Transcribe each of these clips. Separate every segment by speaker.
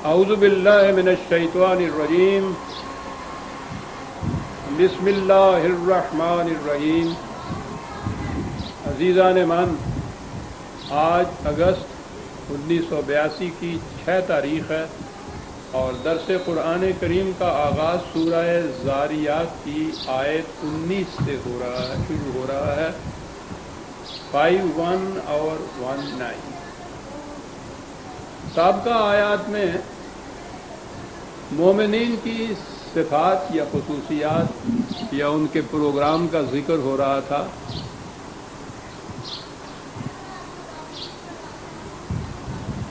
Speaker 1: اعوذ باللہ من الشیطان الرجیم بسم اللہ الرحمن الرحیم۔ عزیزان من، آج اگست 1982 کی 6 تاریخ ہے اور درس قرآن کریم کا آغاز سورہ ذاریات کی آیت 19 سے شروع ہو رہا ہے، 5:1 اور 1:9۔ سابقہ آیات میں مومنین کی صفات یا خصوصیات یا ان کے پروگرام کا ذکر ہو رہا تھا۔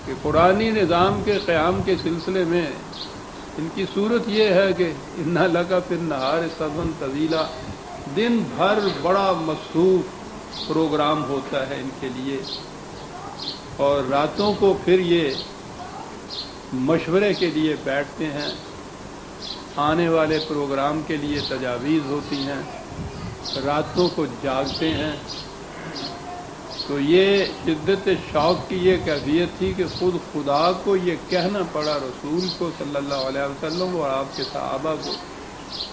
Speaker 1: کہ قرآنی نظام کے قیام کے سلسلے میں ان کی صورت یہ ہے کہ اِنَّ لَكَ فِي النَّهَارِ سَبْحًا طَوِيلًا، دن بھر بڑا مصروف پروگرام ہوتا ہے ان کے لیے، اور راتوں کو پھر یہ مشورے کے لیے بیٹھتے ہیں، آنے والے پروگرام کے لیے تجاویز ہوتی ہیں، راتوں کو جاگتے ہیں۔ تو یہ شدت شوق کی یہ کیفیت تھی کہ خود خدا کو یہ کہنا پڑا، رسول کو صلی اللہ علیہ وسلم اور آپ کے صحابہ کو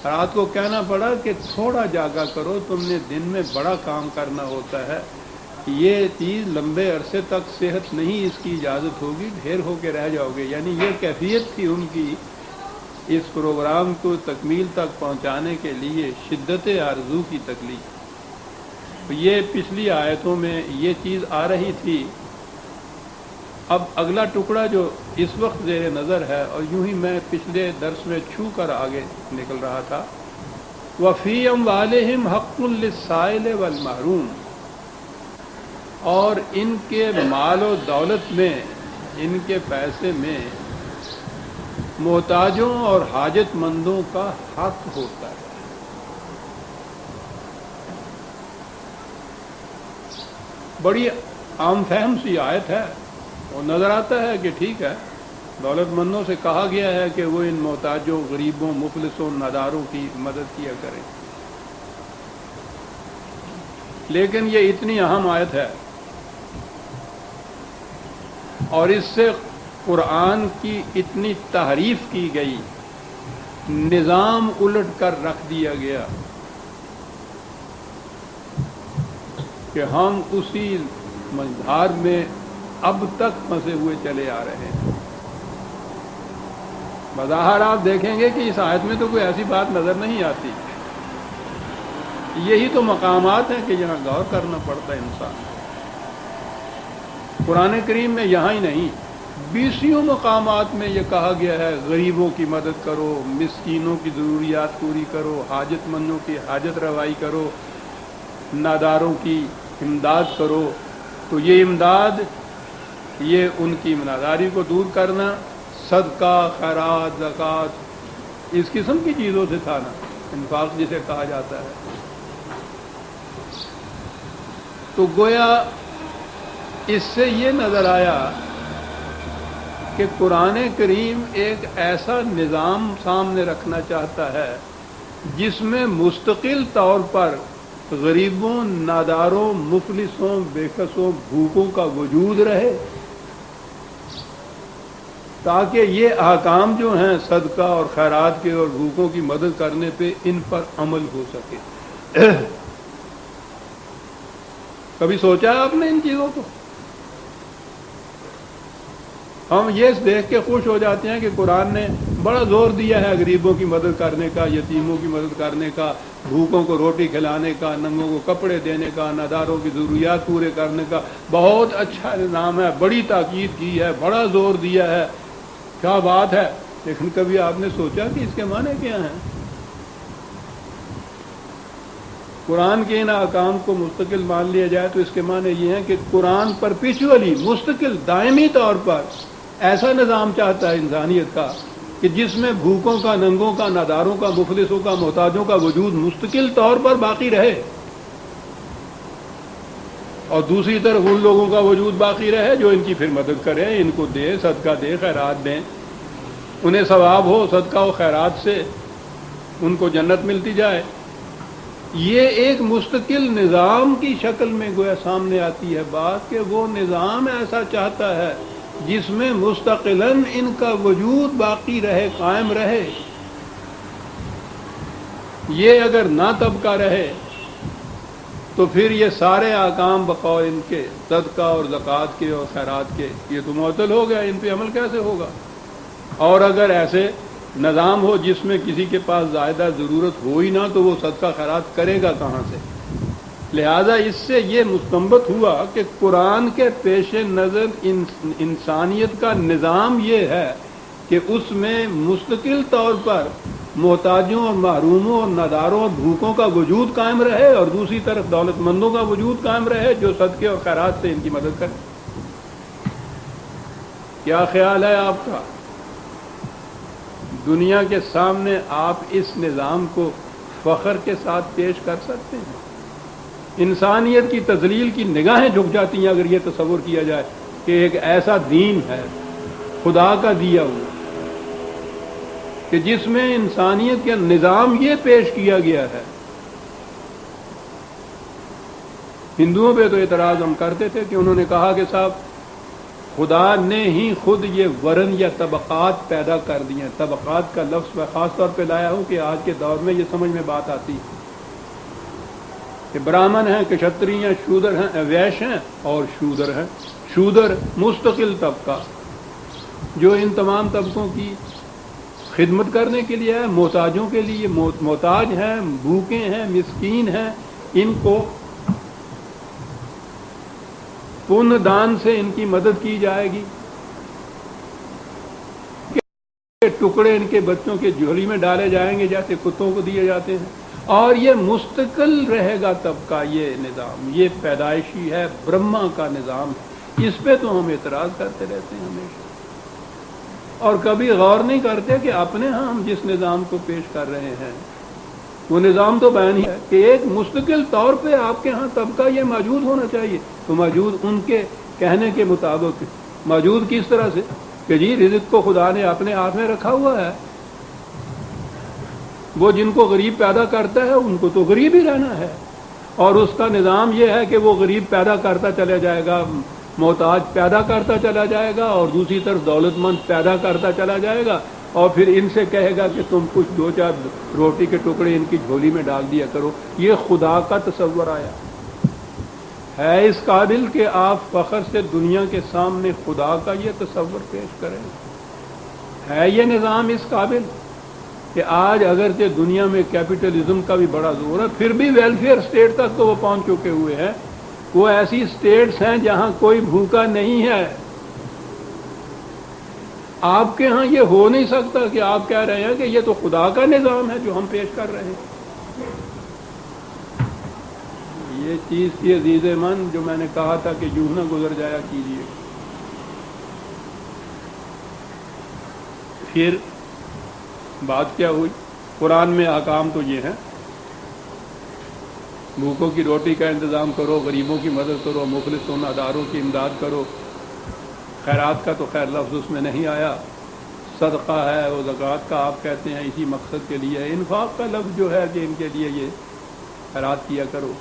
Speaker 1: رات کو کہنا پڑا کہ تھوڑا جاگا کرو، تم نے دن میں بڑا کام کرنا ہوتا ہے، یہ چیز لمبے عرصے تک صحت نہیں اس کی اجازت ہوگی، ڈھیر ہو کے رہ جاؤ گے۔ یعنی یہ کیفیت تھی ان کی اس پروگرام کو تکمیل تک پہنچانے کے لیے، شدت آرزو کی تکلیف۔ یہ پچھلی آیتوں میں یہ چیز آ رہی تھی۔ اب اگلا ٹکڑا جو اس وقت زیر نظر ہے، اور یوں ہی میں پچھلے درس میں چھو کر آگے نکل رہا تھا، وَفِي أَمْوَالِهِمْ حَقٌّ لِلسَّائِلِ وَالْمَحْرُومِ، اور ان کے مال و دولت میں، ان کے پیسے میں محتاجوں اور حاجت مندوں کا حق ہوتا ہے۔ بڑی عام فہم سی آیت ہے، اور نظر آتا ہے کہ ٹھیک ہے، دولت مندوں سے کہا گیا ہے کہ وہ ان محتاجوں، غریبوں، مفلسوں، ناداروں کی مدد کیا کریں، لیکن یہ اتنی اہم آیت ہے اور اس سے قرآن کی اتنی تحریف کی گئی، نظام الٹ کر رکھ دیا گیا کہ ہم اسی مجھار میں اب تک پھنسے ہوئے چلے آ رہے ہیں۔ بظاہر آپ دیکھیں گے کہ اس آیت میں تو کوئی ایسی بات نظر نہیں آتی۔ یہی تو مقامات ہیں کہ یہاں غور کرنا پڑتا ہے انسان۔ قرآن کریم میں یہاں ہی نہیں، 20 مقامات میں یہ کہا گیا ہے غریبوں کی مدد کرو، مسکینوں کی ضروریات پوری کرو، حاجت مندوں کی حاجت روائی کرو، ناداروں کی امداد کرو۔ تو یہ امداد، یہ ان کی ناداری کو دور کرنا، صدقہ، خیرات، زکوٰۃ، اس قسم کی چیزوں سے تھا نا، انفاق جسے کہا جاتا ہے۔ تو گویا اس سے یہ نظر آیا کہ قرآن کریم ایک ایسا نظام سامنے رکھنا چاہتا ہے جس میں مستقل طور پر غریبوں، ناداروں، مفلسوں، بےکسوں، بھوکوں کا وجود رہے، تاکہ یہ احکام جو ہیں صدقہ اور خیرات کے اور بھوکوں کی مدد کرنے پہ، ان پر عمل ہو سکے۔ کبھی سوچا ہے آپ نے ان چیزوں کو؟ ہم یہ دیکھ کے خوش ہو جاتے ہیں کہ قرآن نے بڑا زور دیا ہے غریبوں کی مدد کرنے کا، یتیموں کی مدد کرنے کا، بھوکوں کو روٹی کھلانے کا، ننگوں کو کپڑے دینے کا، ناداروں کی ضروریات پورے کرنے کا۔ بہت اچھا نظام ہے، بڑی تاکید کی ہے، بڑا زور دیا ہے، کیا بات ہے۔ لیکن کبھی آپ نے سوچا کہ اس کے معنی کیا ہیں؟ قرآن کے ان احکام کو مستقل مان لیا جائے تو اس کے معنی یہ ہیں کہ قرآن پرپیچولی، مستقل، دائمی طور پر ایسا نظام چاہتا ہے انسانیت کا کہ جس میں بھوکوں کا، ننگوں کا، ناداروں کا، مفلسوں کا، محتاجوں کا وجود مستقل طور پر باقی رہے، اور دوسری طرف ان لوگوں کا وجود باقی رہے جو ان کی پھر مدد کریں، ان کو دے، صدقہ دے، خیرات دیں، انہیں ثواب ہو صدقہ و خیرات سے، ان کو جنت ملتی جائے۔ یہ ایک مستقل نظام کی شکل میں گویا سامنے آتی ہے بات، کہ وہ نظام ایسا چاہتا ہے جس میں مستقلاً ان کا وجود باقی رہے، قائم رہے، یہ اگر نہ طبقہ رہے تو پھر یہ سارے احکام بقول ان کے صدقہ اور زکوٰۃ کے اور خیرات کے یہ تو معطل ہو گیا، ان پہ عمل کیسے ہوگا؟ اور اگر ایسے نظام ہو جس میں کسی کے پاس زائدہ ضرورت ہو ہی نہ تو وہ صدقہ خیرات کرے گا کہاں سے؟ لہذا اس سے یہ مستنبط ہوا کہ قرآن کے پیش نظر انسانیت کا نظام یہ ہے کہ اس میں مستقل طور پر محتاجوں اور محروموں اور ناداروں اور بھوکوں کا وجود قائم رہے اور دوسری طرف دولت مندوں کا وجود قائم رہے جو صدقے اور خیرات سے ان کی مدد کرے۔ کیا خیال ہے آپ کا؟ دنیا کے سامنے آپ اس نظام کو فخر کے ساتھ پیش کر سکتے ہیں؟ انسانیت کی تذلیل کی نگاہیں جھک جاتی ہیں اگر یہ تصور کیا جائے کہ ایک ایسا دین ہے خدا کا دیا ہوا کہ جس میں انسانیت کا نظام یہ پیش کیا گیا ہے۔ ہندوؤں پہ تو اعتراض ہم کرتے تھے کہ انہوں نے کہا کہ صاحب خدا نے ہی خود یہ ورن یا طبقات پیدا کر دی ہیں۔ طبقات کا لفظ میں خاص طور پہ لایا ہوں کہ آج کے دور میں یہ سمجھ میں بات آتی ہے کہ برہمن ہیں، کشتری ہیں، شودر ہیں، ویش ہیں اور شودر ہیں۔ شودر مستقل طبقہ جو ان تمام طبقوں کی خدمت کرنے کے لیے ہے، محتاجوں کے لیے محتاج ہیں، بھوکے ہیں، مسکین ہیں، ان کو پن دان سے ان کی مدد کی جائے گی، ٹکڑے ان کے بچوں کے جھولی میں ڈالے جائیں گے جیسے کتوں کو دیے جاتے ہیں، اور یہ مستقل رہے گا طبقہ۔ یہ نظام یہ پیدائشی ہے، برہما کا نظام ہے۔ اس پہ تو ہم اعتراض کرتے رہتے ہیں ہمیشہ، اور کبھی غور نہیں کرتے کہ اپنے ہاں ہم جس نظام کو پیش کر رہے ہیں وہ نظام تو بیان ہی ہے کہ ایک مستقل طور پہ آپ کے ہاں طبقہ یہ موجود ہونا چاہیے۔ تو موجود ان کے کہنے کے مطابق موجود کس طرح سے کہ جی رزق کو خدا نے اپنے ہاتھ میں رکھا ہوا ہے، وہ جن کو غریب پیدا کرتا ہے ان کو تو غریب ہی رہنا ہے، اور اس کا نظام یہ ہے کہ وہ غریب پیدا کرتا چلا جائے گا، محتاج پیدا کرتا چلا جائے گا، اور دوسری طرف دولت مند پیدا کرتا چلا جائے گا، اور پھر ان سے کہے گا کہ تم کچھ دو چار روٹی کے ٹکڑے ان کی جھولی میں ڈال دیا کرو۔ یہ خدا کا تصور آیا ہے اس قابل کہ آپ فخر سے دنیا کے سامنے خدا کا یہ تصور پیش کریں؟ ہے یہ نظام اس قابل کہ آج اگرچہ دنیا میں کیپٹلزم کا بھی بڑا زور ہے، پھر بھی ویلفیئر اسٹیٹ تک تو وہ پہنچ چکے ہوئے ہیں۔ وہ ایسی اسٹیٹس ہیں جہاں کوئی بھوکا نہیں ہے۔ آپ کے ہاں یہ ہو نہیں سکتا کہ آپ کہہ رہے ہیں کہ یہ تو خدا کا نظام ہے جو ہم پیش کر رہے ہیں۔ یہ چیز کی عزیز من جو میں نے کہا تھا کہ یوں نہ گزر جایا کیجیے۔ پھر بات کیا ہوئی؟ قرآن میں احکام تو یہ ہیں، بھوکوں کی روٹی کا انتظام کرو، غریبوں کی مدد کرو، مخلص و ناداروں کی امداد کرو۔ خیرات کا تو خیر لفظ اس میں نہیں آیا، صدقہ ہے وہ زکوٰۃ کا آپ کہتے ہیں اسی مقصد کے لیے ہے۔ انفاق کا لفظ جو ہے کہ ان کے لیے یہ خیرات کیا کرو،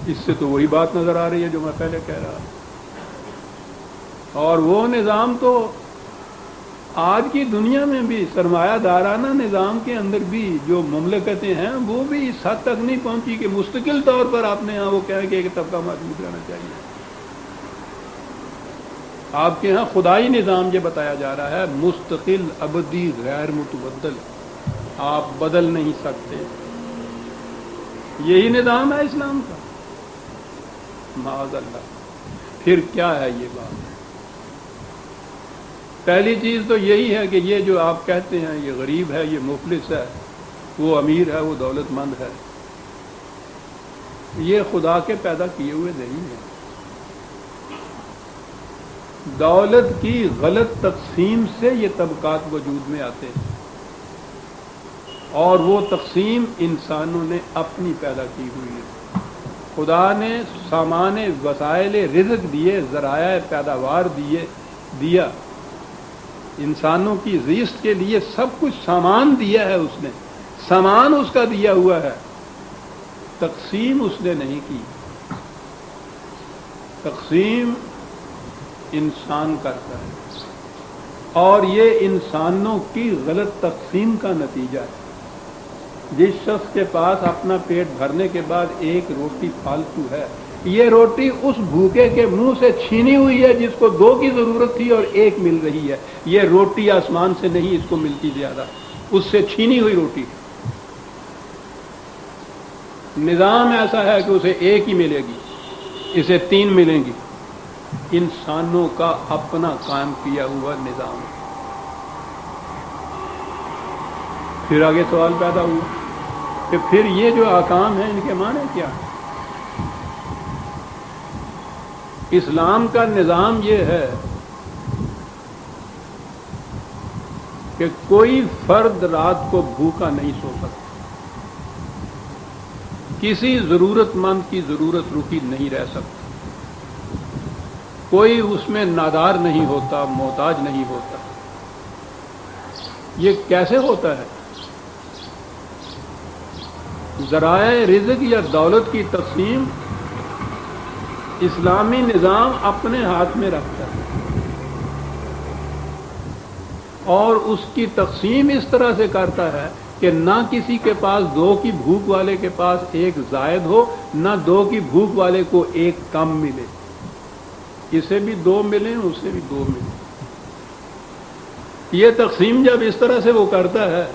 Speaker 1: اس سے تو وہی بات نظر آ رہی ہے جو میں پہلے کہہ رہا۔ اور وہ نظام تو آج کی دنیا میں بھی سرمایہ دارانہ نظام کے اندر بھی جو مملکتیں ہیں وہ بھی اس حد تک نہیں پہنچی کہ مستقل طور پر آپ نے یہاں وہ کہیں کہ ایک طبقہ موجود رہنا چاہیے۔ آپ کے ہاں خدائی نظام یہ بتایا جا رہا ہے مستقل، ابدی، غیر متبدل، آپ بدل نہیں سکتے۔ یہی نظام ہے اسلام کا، معاذ اللہ۔ پھر کیا ہے یہ بات؟ پہلی چیز تو یہی ہے کہ یہ جو آپ کہتے ہیں یہ غریب ہے، یہ مفلس ہے، وہ امیر ہے، وہ دولت مند ہے، یہ خدا کے پیدا کیے ہوئے نہیں ہیں۔ دولت کی غلط تقسیم سے یہ طبقات وجود میں آتے ہیں، اور وہ تقسیم انسانوں نے اپنی پیدا کی ہوئی ہے۔ خدا نے سامان وسائل رزق دیے، ذرائع پیداوار دیا، انسانوں کی زیست کے لیے سب کچھ سامان دیا ہے، اس نے سامان اس کا دیا ہوا ہے، تقسیم اس نے نہیں کی۔ تقسیم انسان کرتا ہے اور یہ انسانوں کی غلط تقسیم کا نتیجہ ہے۔ جس شخص کے پاس اپنا پیٹ بھرنے کے بعد ایک روٹی فالتو ہے، یہ روٹی اس بھوکے کے منہ سے چھینی ہوئی ہے جس کو 2 کی ضرورت تھی اور 1 مل رہی ہے۔ یہ روٹی آسمان سے نہیں اس کو ملتی زیادہ، اس سے چھینی ہوئی روٹی۔ نظام ایسا ہے کہ اسے 1 ہی ملے گی، اسے 3 ملیں گی۔ انسانوں کا اپنا قائم کیا ہوا نظام۔ پھر آگے سوال پیدا ہوا کہ پھر یہ جو احکام ہیں ان کے معنی کیا ہے؟ اسلام کا نظام یہ ہے کہ کوئی فرد رات کو بھوکا نہیں سو سکتا، کسی ضرورت مند کی ضرورت رکی نہیں رہ سکتا، کوئی اس میں نادار نہیں ہوتا، محتاج نہیں ہوتا۔ یہ کیسے ہوتا ہے؟ ذرائع رزق یا دولت کی تقسیم اسلامی نظام اپنے ہاتھ میں رکھتا ہے اور اس کی تقسیم اس طرح سے کرتا ہے کہ نہ کسی کے پاس 2 کی بھوک والے کے پاس 1 زائد ہو، نہ 2 کی بھوک والے کو 1 کم ملے، اسے بھی 2 ملیں اسے بھی 2 ملیں۔ یہ تقسیم جب اس طرح سے وہ کرتا ہے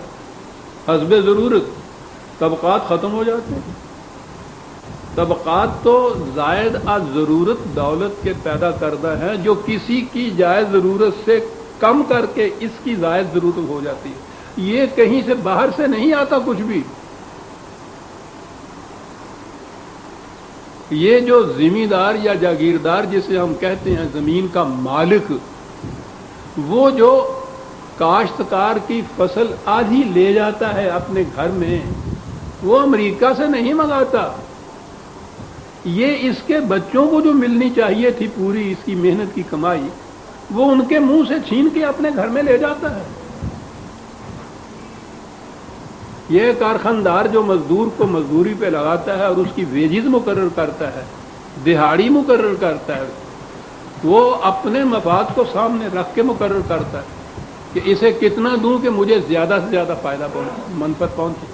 Speaker 1: حسب ضرورت، طبقات ختم ہو جاتے ہیں۔ طبقات تو زائد از ضرورت دولت کے پیدا کردہ ہیں جو کسی کی جائز ضرورت سے کم کر کے اس کی زائد ضرورت ہو جاتی ہے۔ یہ کہیں سے باہر سے نہیں آتا کچھ بھی۔ یہ جو زمیندار یا جاگیردار جسے ہم کہتے ہیں زمین کا مالک، وہ جو کاشتکار کی فصل آدھی لے جاتا ہے اپنے گھر میں، وہ امریکہ سے نہیں منگاتا، یہ اس کے بچوں کو جو ملنی چاہیے تھی پوری اس کی محنت کی کمائی، وہ ان کے منہ سے چھین کے اپنے گھر میں لے جاتا ہے۔ یہ کارخاندار جو مزدور کو مزدوری پہ لگاتا ہے اور اس کی ویجز مقرر کرتا ہے، دہاڑی مقرر کرتا ہے، وہ اپنے مفاد کو سامنے رکھ کے مقرر کرتا ہے کہ اسے کتنا دوں کہ مجھے زیادہ سے زیادہ فائدہ پہنچے، منفعت پہنچے۔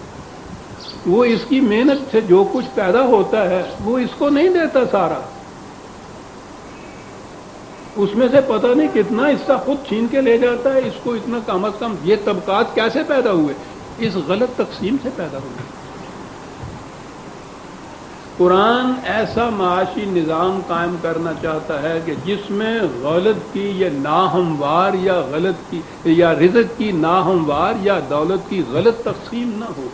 Speaker 1: وہ اس کی محنت سے جو کچھ پیدا ہوتا ہے وہ اس کو نہیں دیتا سارا، اس میں سے پتہ نہیں کتنا حصہ خود چھین کے لے جاتا ہے، اس کو اتنا کم از کم۔ یہ طبقات کیسے پیدا ہوئے؟ اس غلط تقسیم سے پیدا ہوئے۔ قرآن ایسا معاشی نظام قائم کرنا چاہتا ہے کہ جس میں غلط کی یا ناہموار یا غلط کی یا رزق کی ناہموار یا دولت کی غلط تقسیم نہ ہو۔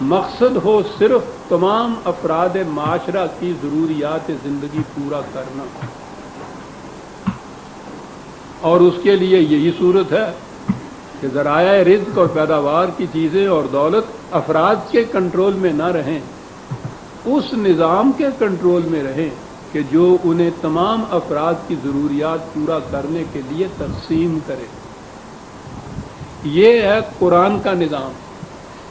Speaker 1: مقصد ہو صرف تمام افراد معاشرہ کی ضروریات زندگی پورا کرنا، اور اس کے لیے یہی صورت ہے کہ ذرائع رزق اور پیداوار کی چیزیں اور دولت افراد کے کنٹرول میں نہ رہیں، اس نظام کے کنٹرول میں رہیں کہ جو انہیں تمام افراد کی ضروریات پورا کرنے کے لیے تقسیم کرے۔ یہ ہے قرآن کا نظام۔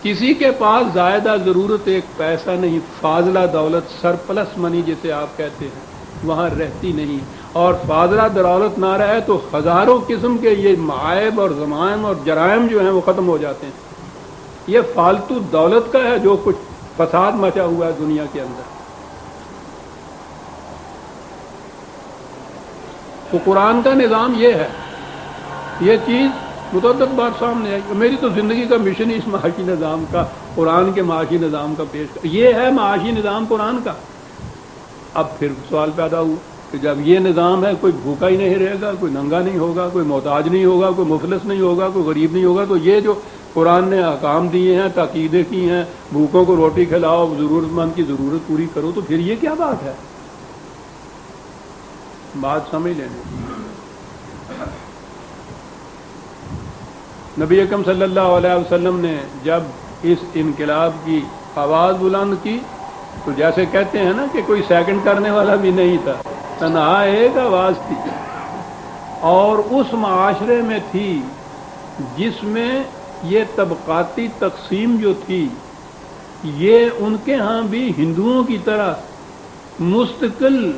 Speaker 1: کسی کے پاس زائدہ ضرورت 1 پیسہ نہیں، فاضلہ دولت، سرپلس منی جسے آپ کہتے ہیں، وہاں رہتی نہیں، اور فاضلہ دولت نہ رہے تو ہزاروں قسم کے یہ معائب اور ضمائم اور جرائم جو ہیں وہ ختم ہو جاتے ہیں۔ یہ فالتو دولت کا ہے جو کچھ فساد مچا ہوا ہے دنیا کے اندر۔ تو قرآن کا نظام یہ ہے، یہ چیز متعدد بار سامنے ہے۔ میری تو زندگی کا مشن ہی اس معاشی نظام کا، قرآن کے معاشی نظام کا پیش کر، یہ ہے معاشی نظام قرآن کا۔ اب پھر سوال پیدا ہوا کہ جب یہ نظام ہے، کوئی بھوکا ہی نہیں رہے گا، کوئی ننگا نہیں ہوگا، کوئی محتاج نہیں ہوگا، کوئی مفلس نہیں ہوگا، کوئی غریب نہیں ہوگا، تو یہ جو قرآن نے احکام دیے ہیں، تاکیدیں کی ہیں، بھوکوں کو روٹی کھلاؤ، ضرورت مند کی ضرورت پوری کرو، تو پھر یہ کیا بات ہے؟ بات سمجھ لینے۔ نبی اکرم صلی اللہ علیہ وسلم نے جب اس انقلاب کی آواز بلند کی تو جیسے کہتے ہیں نا کہ کوئی سیکنڈ کرنے والا بھی نہیں تھا، تنہا ایک آواز تھی، اور اس معاشرے میں تھی جس میں یہ طبقاتی تقسیم جو تھی، یہ ان کے ہاں بھی ہندوؤں کی طرح مستقل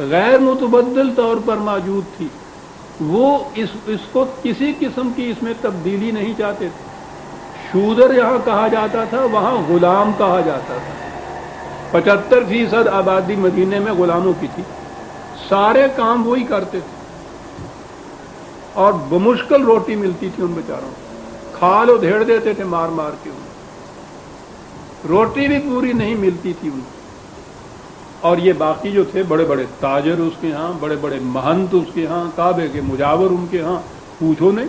Speaker 1: غیر متبدل طور پر موجود تھی، وہ اس کو کسی قسم کی اس میں تبدیلی نہیں چاہتے تھے۔ شودر یہاں کہا جاتا تھا، وہاں غلام کہا جاتا تھا۔ 75% آبادی مدینے میں غلاموں کی تھی، سارے کام وہی کرتے تھے، اور بمشکل روٹی ملتی تھی ان بیچاروں کو، کھال ادھیڑ دیتے تھے مار مار کے، روٹی بھی پوری نہیں ملتی تھی ان کو۔ اور یہ باقی جو تھے بڑے بڑے تاجر اس کے ہاں، بڑے بڑے مہنت اس کے ہاں، کعبے کے مجاور ان کے ہاں، پوچھو نہیں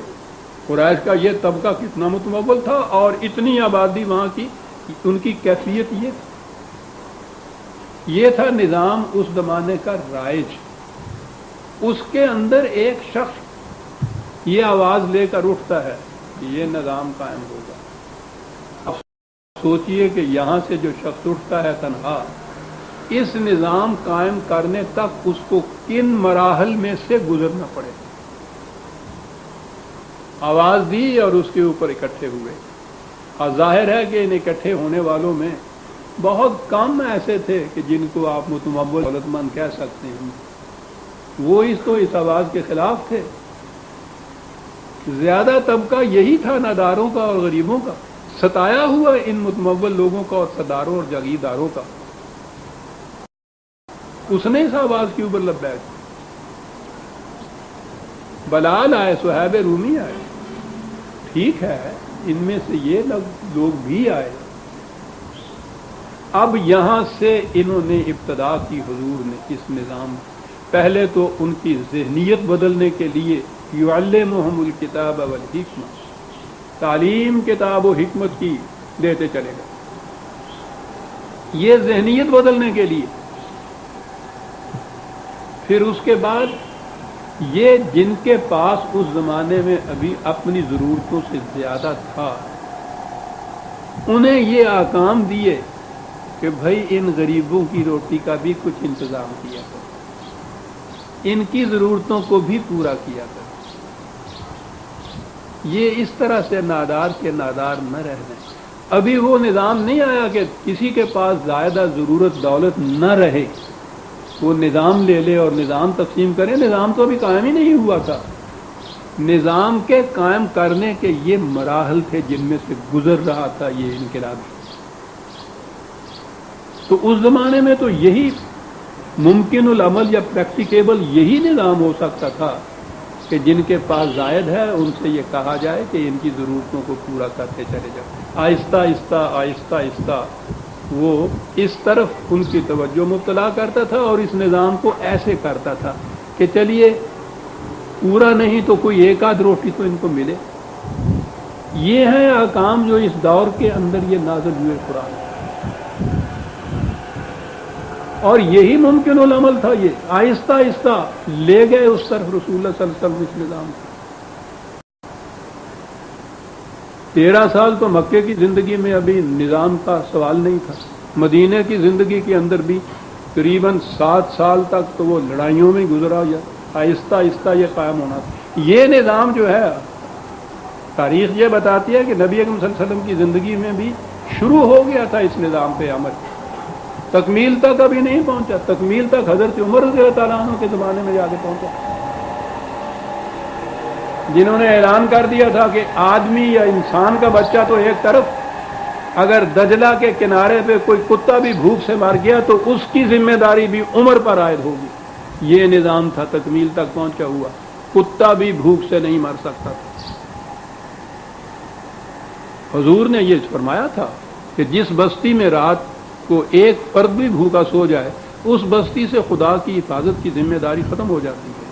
Speaker 1: قریش کا یہ طبقہ کتنا متمول تھا، اور اتنی آبادی وہاں کی، ان کی کیفیت یہ تھا نظام اس زمانے کا رائج۔ اس کے اندر ایک شخص یہ آواز لے کر اٹھتا ہے کہ یہ نظام قائم ہوگا۔ اب سوچئے کہ یہاں سے جو شخص اٹھتا ہے تنہا، اس نظام قائم کرنے تک اس کو کن مراحل میں سے گزرنا پڑے۔ آواز دی اور اس کے اوپر اکٹھے ہوئے، اور ظاہر ہے کہ ان اکٹھے ہونے والوں میں بہت کم ایسے تھے کہ جن کو آپ متمول دولت مند کہہ سکتے ہیں، وہ اس آواز کے خلاف تھے۔ زیادہ طبقہ یہی تھا ناداروں کا اور غریبوں کا، ستایا ہوا ان متمول لوگوں کا اور سرداروں اور جاگیرداروں کا۔ اس نے اس آواز کے اوپر لبیک، بلال آئے، صہیب رومی آئے، ٹھیک ہے، ان میں سے یہ لوگ بھی آئے۔ اب یہاں سے انہوں نے ابتدا کی حضور نے اس نظام، پہلے تو ان کی ذہنیت بدلنے کے لیے یعلمہم الکتاب والحکمہ، تعلیم کتاب و حکمت کی دیتے چلے گئے، یہ ذہنیت بدلنے کے لیے۔ پھر اس کے بعد یہ جن کے پاس اس زمانے میں ابھی اپنی ضرورتوں سے زیادہ تھا، انہیں یہ احکام دیے کہ بھائی ان غریبوں کی روٹی کا بھی کچھ انتظام کیا کرو، ان کی ضرورتوں کو بھی پورا کیا کرو۔ یہ اس طرح سے نادار کے نادار نہ رہ جائیں۔ ابھی وہ نظام نہیں آیا کہ کسی کے پاس زائدہ ضرورت دولت نہ رہے، وہ نظام لے لے اور نظام تقسیم کرے۔ نظام تو ابھی قائم ہی نہیں ہوا تھا۔ نظام کے قائم کرنے کے یہ مراحل تھے جن میں سے گزر رہا تھا یہ انقلاب۔ تو اس زمانے میں تو یہی ممکن العمل یا پریکٹیکیبل یہی نظام ہو سکتا تھا کہ جن کے پاس زائد ہے ان سے یہ کہا جائے کہ ان کی ضرورتوں کو پورا کرتے چلے جاؤ۔ آہستہ آہستہ آہستہ آہستہ وہ اس طرف ان کی توجہ مبتلا کرتا تھا، اور اس نظام کو ایسے کرتا تھا کہ چلیے پورا نہیں تو کوئی ایک آدھ روٹی تو ان کو ملے۔ یہ ہیں احکام جو اس دور کے اندر یہ نازل ہوئے قرآن، اور یہی ممکن العمل تھا۔ یہ آہستہ آہستہ لے گئے اس طرف رسول اللہ صلی اللہ علیہ وسلم اس نظام کو۔ 13 سال تو مکے کی زندگی میں ابھی نظام کا سوال نہیں تھا، مدینے کی زندگی کے اندر بھی قریباً 7 سال تک تو وہ لڑائیوں میں گزرا، یا آہستہ آہستہ یہ قائم ہونا تھا۔ یہ نظام جو ہے، تاریخ یہ بتاتی ہے کہ نبی اکرم صلی اللہ علیہ وسلم کی زندگی میں بھی شروع ہو گیا تھا اس نظام پہ عمل، تکمیل تک ابھی نہیں پہنچا۔ تکمیل تک حضرت عمر رضی اللہ تعالیٰ عنہ کے زمانے میں جا کے پہنچا، جنہوں نے اعلان کر دیا تھا کہ آدمی یا انسان کا بچہ تو ایک طرف، اگر دجلہ کے کنارے پہ کوئی کتا بھی بھوک سے مر گیا تو اس کی ذمہ داری بھی عمر پر عائد ہوگی۔ یہ نظام تھا تکمیل تک پہنچا ہوا، کتا بھی بھوک سے نہیں مر سکتا تھا۔ حضور نے یہ فرمایا تھا کہ جس بستی میں رات کو ایک فرد بھی بھوکا سو جائے، اس بستی سے خدا کی حفاظت کی ذمہ داری ختم ہو جاتی ہے۔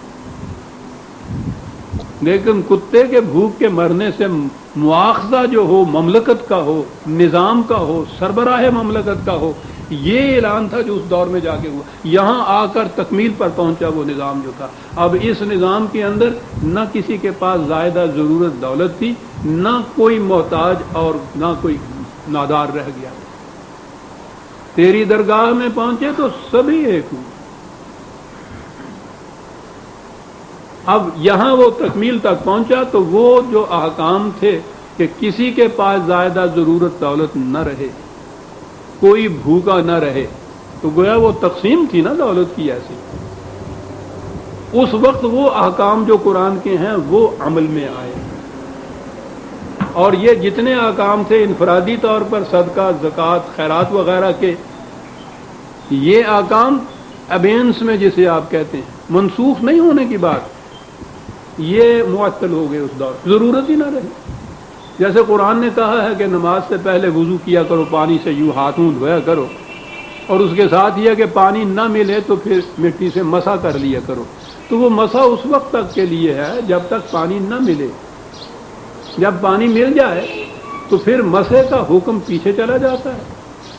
Speaker 1: لیکن کتے کے بھوک کے مرنے سے مواخذہ جو ہو، مملکت کا ہو، نظام کا ہو، سربراہ مملکت کا ہو، یہ اعلان تھا جو اس دور میں جا کے ہوا۔ یہاں آ کر تکمیل پر پہنچا وہ نظام جو تھا۔ اب اس نظام کے اندر نہ کسی کے پاس زائدہ ضرورت دولت تھی، نہ کوئی محتاج اور نہ کوئی نادار رہ گیا۔ تیری درگاہ میں پہنچے تو سبھی ایک ہوئے۔ اب یہاں وہ تکمیل تک پہنچا تو وہ جو احکام تھے کہ کسی کے پاس زائدہ ضرورت دولت نہ رہے، کوئی بھوکا نہ رہے، تو گویا وہ تقسیم تھی نا دولت کی ایسی. اس وقت وہ احکام جو قرآن کے ہیں وہ عمل میں آئے. اور یہ جتنے احکام تھے انفرادی طور پر صدقہ، زکوٰۃ، خیرات وغیرہ کے، یہ احکام ابینس میں جسے آپ کہتے ہیں منسوخ نہیں ہونے کی بات، یہ معطل ہو گئے اس دور، ضرورت ہی نہ رہی. جیسے قرآن نے کہا ہے کہ نماز سے پہلے وضو کیا کرو، پانی سے یوں ہاتھوں دھویا کرو، اور اس کے ساتھ یہ کہ پانی نہ ملے تو پھر مٹی سے مسح کر لیا کرو. تو وہ مسح اس وقت تک کے لیے ہے جب تک پانی نہ ملے. جب پانی مل جائے تو پھر مسح کا حکم پیچھے چلا جاتا ہے،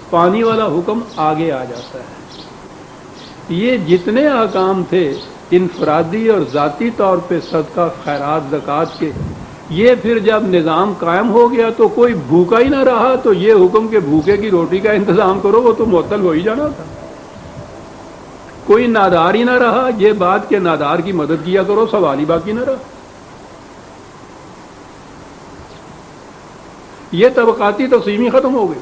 Speaker 1: پانی والا حکم آگے آ جاتا ہے. یہ جتنے احکام تھے انفرادی اور ذاتی طور پہ صدقہ، خیرات، زکوٰۃ کے، یہ پھر جب نظام قائم ہو گیا تو کوئی بھوکا ہی نہ رہا، تو یہ حکم کہ بھوکے کی روٹی کا انتظام کرو وہ تو معطل ہو ہی جانا تھا. کوئی نادار ہی نہ رہا، یہ بات کہ نادار کی مدد کیا کرو سوال ہی باقی نہ رہا. یہ طبقاتی تقسیمی ختم ہو گئی.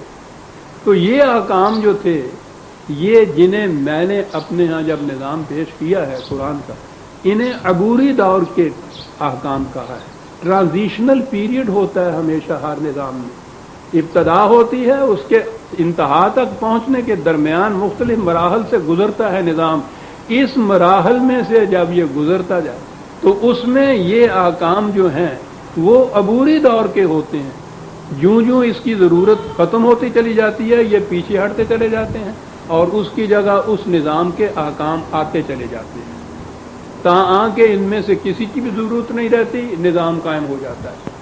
Speaker 1: تو یہ احکام جو تھے، یہ جنہیں میں نے اپنے ہاں جب نظام پیش کیا ہے قرآن کا، انہیں عبوری دور کے احکام کہا ہے. ٹرانزیشنل پیریڈ ہوتا ہے ہمیشہ ہر نظام میں. ابتدا ہوتی ہے، اس کے انتہا تک پہنچنے کے درمیان مختلف مراحل سے گزرتا ہے نظام. اس مراحل میں سے جب یہ گزرتا جائے تو اس میں یہ احکام جو ہیں وہ عبوری دور کے ہوتے ہیں. جوں جوں اس کی ضرورت ختم ہوتی چلی جاتی ہے یہ پیچھے ہٹتے چلے جاتے ہیں، اور اس کی جگہ اس نظام کے احکام آتے چلے جاتے ہیں، تاں کہ ان میں سے کسی کی بھی ضرورت نہیں رہتی، نظام قائم ہو جاتا ہے.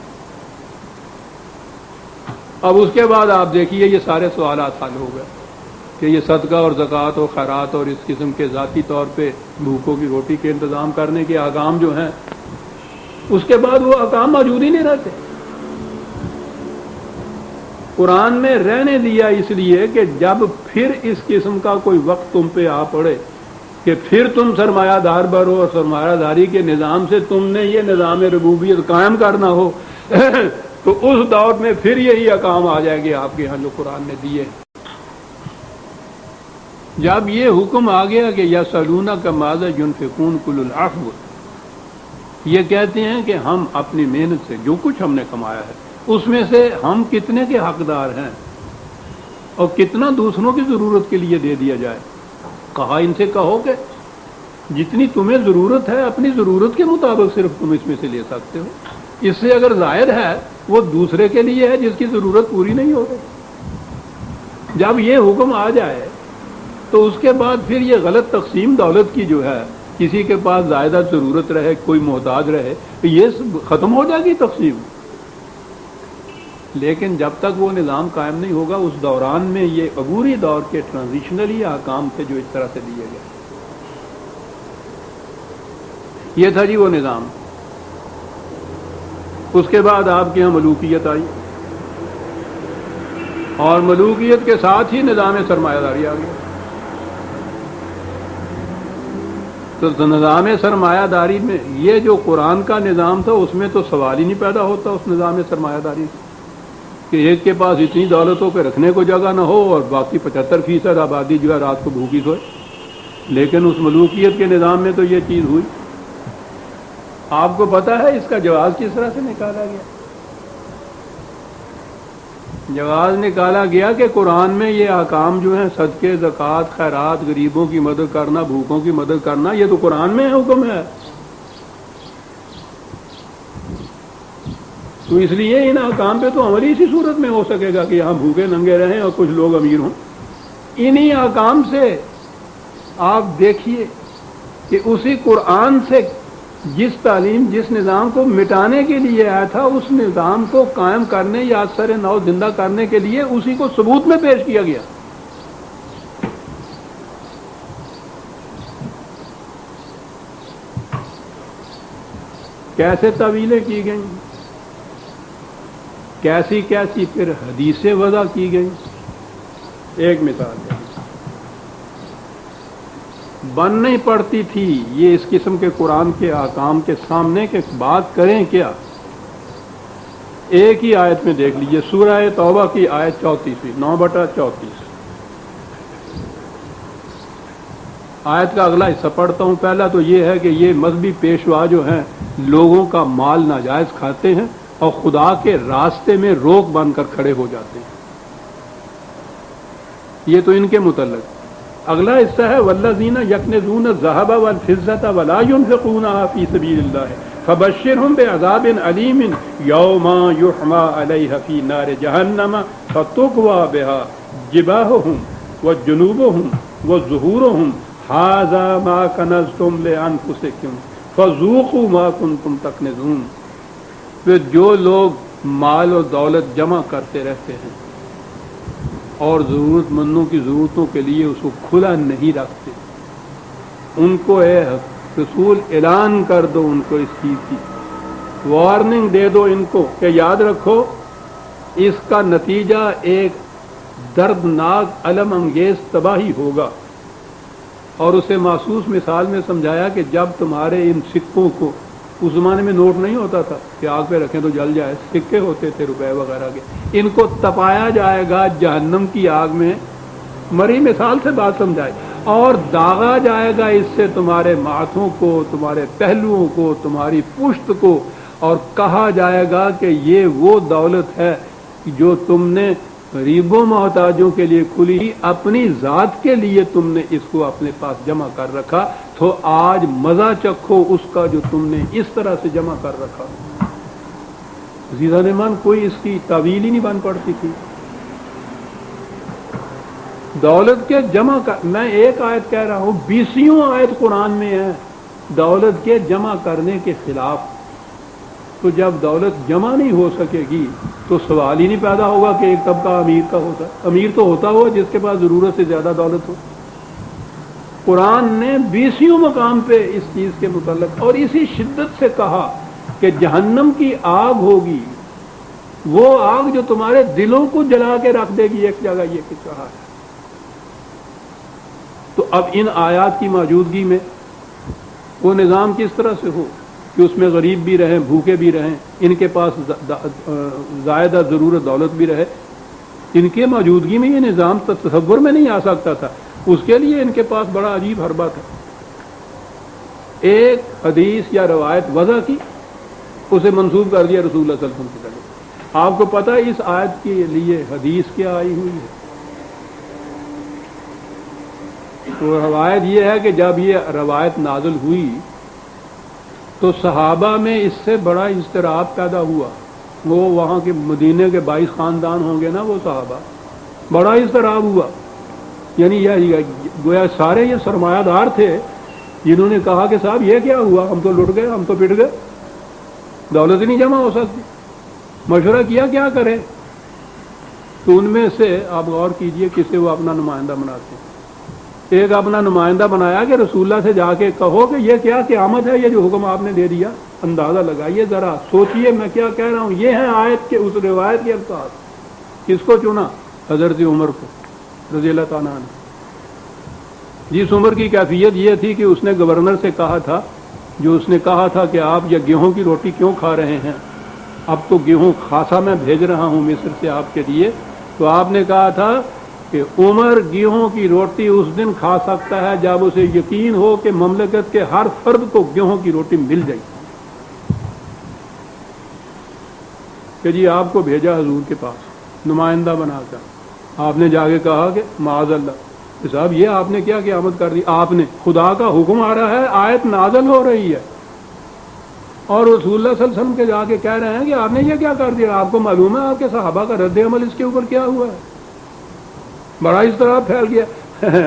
Speaker 1: اب اس کے بعد آپ دیکھیے یہ سارے سوالات حل ہو گئے کہ یہ صدقہ اور زکوٰۃ اور خیرات اور اس قسم کے ذاتی طور پہ بھوکوں کی روٹی کے انتظام کرنے کے احکام جو ہیں، اس کے بعد وہ احکام موجود ہی نہیں رہتے. قرآن میں رہنے دیا اس لیے کہ جب پھر اس قسم کا کوئی وقت تم پہ آ پڑے کہ پھر تم سرمایہ دار بنو اور سرمایہ داری کے نظام سے تم نے یہ نظام ربوبیت قائم کرنا ہو تو اس دور میں پھر یہی احکام آ جائے گے آپ کے ہاں جو قرآن نے دیے. جب یہ حکم آ گیا کہ یسألونک ماذا ینفقون قل العفو، یہ کہتے ہیں کہ ہم اپنی محنت سے جو کچھ ہم نے کمایا ہے اس میں سے ہم کتنے کے حقدار ہیں اور کتنا دوسروں کی ضرورت کے لیے دے دیا جائے. کہا ان سے کہو کہ جتنی تمہیں ضرورت ہے اپنی ضرورت کے مطابق صرف تم اس میں سے لے سکتے ہو، اس سے اگر زائد ہے وہ دوسرے کے لیے ہے جس کی ضرورت پوری نہیں ہو رہی. جب یہ حکم آ جائے تو اس کے بعد پھر یہ غلط تقسیم دولت کی جو ہے، کسی کے پاس زائدہ ضرورت رہے کوئی محتاج رہے، یہ ختم ہو جائے گی تقسیم. لیکن جب تک وہ نظام قائم نہیں ہوگا اس دوران میں یہ عبوری دور کے ٹرانزیشنلی احکام تھے جو اس طرح سے دیے گئے. یہ تھا جی وہ نظام. اس کے بعد آپ کے یہاں ملوکیت آئی اور ملوکیت کے ساتھ ہی نظام سرمایہ داری آ گیا. تو نظام سرمایہ داری میں یہ جو قرآن کا نظام تھا اس میں تو سوال ہی نہیں پیدا ہوتا اس نظام سرمایہ داری کہ ایک کے پاس اتنی دولتوں پہ رکھنے کو جگہ نہ ہو اور باقی 75% آبادی جو ہے رات کو بھوکی سوئے. لیکن اس ملوکیت کے نظام میں تو یہ چیز ہوئی. آپ کو پتہ ہے اس کا جواز کس طرح سے نکالا گیا؟ جواز نکالا گیا کہ قرآن میں یہ احکام جو ہیں صدقے، زکوٰۃ، خیرات، غریبوں کی مدد کرنا، بھوکوں کی مدد کرنا، یہ تو قرآن میں حکم ہے. تو اس لیے ان احکام پہ تو عمل اسی صورت میں ہو سکے گا کہ یہاں بھوکے ننگے رہیں اور کچھ لوگ امیر ہوں. انہی احکام سے آپ دیکھیے کہ اسی قرآن سے جس تعلیم جس نظام کو مٹانے کے لیے آیا تھا اس نظام کو قائم کرنے یا اثر نو زندہ کرنے کے لیے اسی کو ثبوت میں پیش کیا گیا. کیسے تعویلیں کی گئیں، کیسی کیسی پھر حدیثیں وضع کی گئیں. ایک مثال ہے، بن نہیں پڑتی تھی یہ اس قسم کے قرآن کے احکام کے سامنے کہ بات کریں کیا. ایک ہی آیت میں دیکھ لیجئے، سورہ توبہ کی آیت 34، 9/34. آیت کا اگلا حصہ پڑھتا ہوں. پہلا تو یہ ہے کہ یہ مذہبی پیشوا جو ہیں لوگوں کا مال ناجائز کھاتے ہیں اور خدا کے راستے میں روک بن کر کھڑے ہو جاتے ہیں. یہ تو ان کے متعلق. اگلا حصہ ہے والذین یکنزون الذھب والفضة ولا ينفقونها فی سبیل اللہ فبشرهم بعذاب علیم یوم یحمى علیہ فی نار جہنم فتکوی بها جباہهم وجنوبهم وظہورهم ھذا ما کنزتم لانفسکم فذوقوا ما کنتم تکنزون. پھر جو لوگ مال و دولت جمع کرتے رہتے ہیں اور ضرورت مندوں کی ضرورتوں کے لیے اس کو کھلا نہیں رکھتے، ان کو اے رسول اعلان کر دو، ان کو اس چیز کی وارننگ دے دو ان کو کہ یاد رکھو اس کا نتیجہ ایک دردناک علم انگیز تباہی ہوگا. اور اسے محسوس مثال میں سمجھایا کہ جب تمہارے ان سکوں کو، اس زمانے میں نوٹ نہیں ہوتا تھا کہ آگ پہ رکھیں تو جل جائے، سکے ہوتے تھے روپے وغیرہ کے، ان کو تپایا جائے گا جہنم کی آگ میں، مری مثال سے بات سمجھائے، اور داغا جائے گا اس سے تمہارے ماتھوں کو، تمہارے پہلوؤں کو، تمہاری پشت کو، اور کہا جائے گا کہ یہ وہ دولت ہے جو تم نے غریبوں محتاجوں کے لیے کھلی، اپنی ذات کے لیے تم نے اس کو اپنے پاس جمع کر رکھا، تو آج مزہ چکھو اس کا جو تم نے اس طرح سے جمع کر رکھا. عزیزان ایمان، کوئی اس کی تعویل ہی نہیں بن پڑتی تھی. دولت کے جمع کر، میں ایک آیت کہہ رہا ہوں، 20 آیت قرآن میں ہے دولت کے جمع کرنے کے خلاف. تو جب دولت جمع نہیں ہو سکے گی تو سوال ہی نہیں پیدا ہوگا کہ ایک طبقہ امیر کا ہوتا ہے. امیر تو ہوتا ہو جس کے پاس ضرورت سے زیادہ دولت ہو. قرآن نے 20 مقام پہ اس چیز کے متعلق اور اسی شدت سے کہا کہ جہنم کی آگ ہوگی، وہ آگ جو تمہارے دلوں کو جلا کے رکھ دے گی ایک جگہ، یہ کچھ کہا ہے. تو اب ان آیات کی موجودگی میں وہ نظام کس طرح سے ہو کہ اس میں غریب بھی رہیں، بھوکے بھی رہیں، ان کے پاس زائدہ ضرورت دولت بھی رہے. ان کے موجودگی میں یہ نظام تصور میں نہیں آ سکتا تھا. اس کے لیے ان کے پاس بڑا عجیب حربہ تھا. ایک حدیث یا روایت وضع کی، اسے منسوب کر دیا رسول اللہ صلی اللہ علیہ وسلم کی طرف. آپ کو پتہ ہے اس آیت کے لیے حدیث کیا آئی ہوئی ہے؟ تو روایت یہ ہے کہ جب یہ روایت نازل ہوئی تو صحابہ میں اس سے بڑا اضطراب پیدا ہوا. وہ وہاں کے مدینے کے 22 خاندان ہوں گے نا وہ صحابہ، بڑا اضطراب ہوا. یعنی یہ گویا سارے یہ سرمایہ دار تھے جنہوں نے کہا کہ صاحب یہ کیا ہوا، ہم تو لٹ گئے، ہم تو پٹ گئے، دولت ہی نہیں جمع ہو سکتی. مشورہ کیا کرے. تو ان میں سے آپ غور کیجئے کسے وہ اپنا نمائندہ بناتے ہیں. ایک اپنا نمائندہ بنایا کہ رسول اللہ سے جا کے کہو کہ یہ کیا قیامت ہے، یہ جو حکم آپ نے دے دیا. اندازہ لگائیے ذرا، سوچئے میں کیا کہہ رہا ہوں. یہ ہیں آیت کے اس روایت کے الفاظ. کس کو چنا؟ حضرت عمر کو رضی اللہ تعالیٰ عنہ. جس عمر کی کیفیت یہ تھی کہ اس نے گورنر سے کہا تھا، جو اس نے کہا تھا کہ آپ یہ گیہوں کی روٹی کیوں کھا رہے ہیں، اب تو گیہوں خاصا میں بھیج رہا ہوں مصر سے آپ کے لیے. تو آپ نے کہا تھا کہ عمر گیہوں کی روٹی اس دن کھا سکتا ہے جب اسے یقین ہو کہ مملکت کے ہر فرد کو گیہوں کی روٹی مل جائے. کہ جی آپ کو بھیجا حضور کے پاس نمائندہ بنا کر. آپ نے جا کے کہا کہ معاذ اللہ کہ صاحب یہ آپ نے کیا قیامت کر دی. آپ نے، خدا کا حکم آ رہا ہے، آیت نازل ہو رہی ہے، اور رسول اللہ صلی اللہ علیہ وسلم کے جا کے کہہ رہے ہیں کہ آپ نے یہ کیا کر دیا. آپ کو معلوم ہے آپ کے صحابہ کا رد عمل اس کے اوپر کیا ہوا ہے. بڑا اس طرح پھیل گیا.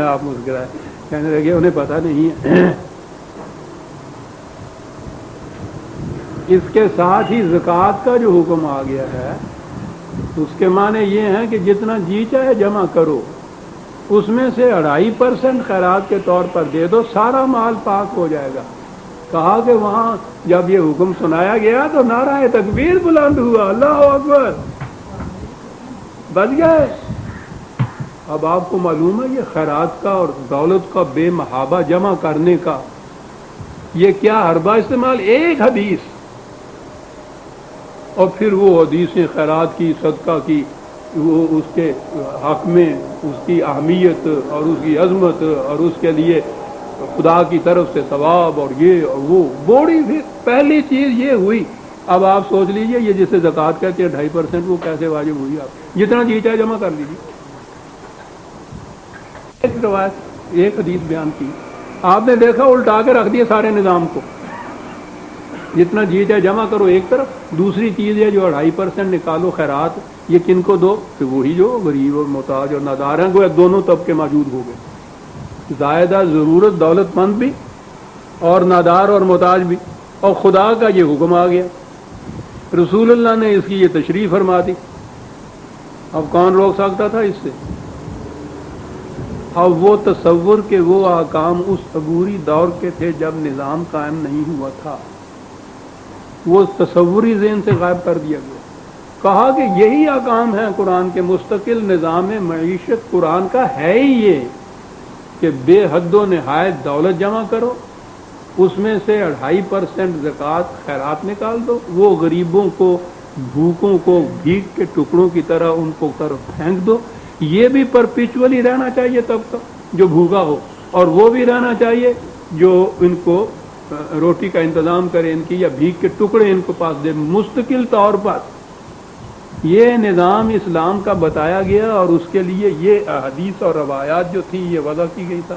Speaker 1: آپ مسکرائے، کہنے لگے انہیں پتہ نہیں ہے. اس کے ساتھ ہی زکوٰۃ کا جو حکم آ گیا ہے اس کے معنی یہ ہیں کہ جتنا جی چاہے جمع کرو، اس میں سے 2.5% خیرات کے طور پر دے دو، سارا مال پاک ہو جائے گا. کہا کہ وہاں جب یہ حکم سنایا گیا تو نعرہ تکبیر بلند ہوا، اللہ اکبر، بچ گئے. اب آپ کو معلوم ہے یہ خیرات کا اور دولت کا بے محابہ جمع کرنے کا یہ کیا حربہ استعمال. ایک حدیث، اور پھر وہ حدیثیں خیرات کی، صدقہ کی، وہ اس کے حق میں اس کی اہمیت اور اس کی عظمت اور اس کے لیے خدا کی طرف سے ثواب اور یہ اور وہ بڑی پھر پہلی چیز یہ ہوئی. اب آپ سوچ لیجئے یہ جسے زکوٰۃ کہتے ہیں 2.5% وہ کیسے واجب ہوئی. آپ جتنا جی چاہے جمع کر لیجیے. ایک روایت ایک حدیث بیان کی, آپ نے دیکھا الٹا کے رکھ دیے سارے نظام کو, جتنا جی چاہے جمع کرو ایک طرف, دوسری چیز ہے جو 2.5% نکالو خیرات, یہ کن کو دو کہ وہی جو غریب اور محتاج اور نادار ہیں, وہ دونوں طبقے موجود ہو گئے, زائدہ ضرورت دولت مند بھی اور نادار اور محتاج بھی. اور خدا کا یہ حکم آ گیا, رسول اللہ نے اس کی یہ تشریح فرما دی. اب کون روک سکتا تھا اس سے؟ اب وہ تصور کہ وہ احکام اس عبوری دور کے تھے جب نظام قائم نہیں ہوا تھا, وہ تصوری ذہن سے غائب کر دیا گیا. کہا کہ یہی احکام ہیں قرآن کے, مستقل نظام معیشت قرآن کا ہے ہی یہ کہ بے حد و نہایت دولت جمع کرو, اس میں سے 2.5% زکوٰۃ خیرات نکال دو, وہ غریبوں کو بھوکوں کو بھیک کے ٹکڑوں کی طرح ان کو کر پھینک دو. یہ بھی پرپیچولی رہنا چاہیے تب تک جو بھوکا ہو, اور وہ بھی رہنا چاہیے جو ان کو روٹی کا انتظام کرے ان کی, یا بھیک کے ٹکڑے ان کو پاس دے مستقل طور پر. یہ نظام اسلام کا بتایا گیا اور اس کے لیے یہ احادیث اور روایات جو تھیں یہ وضع کی گئی تھا.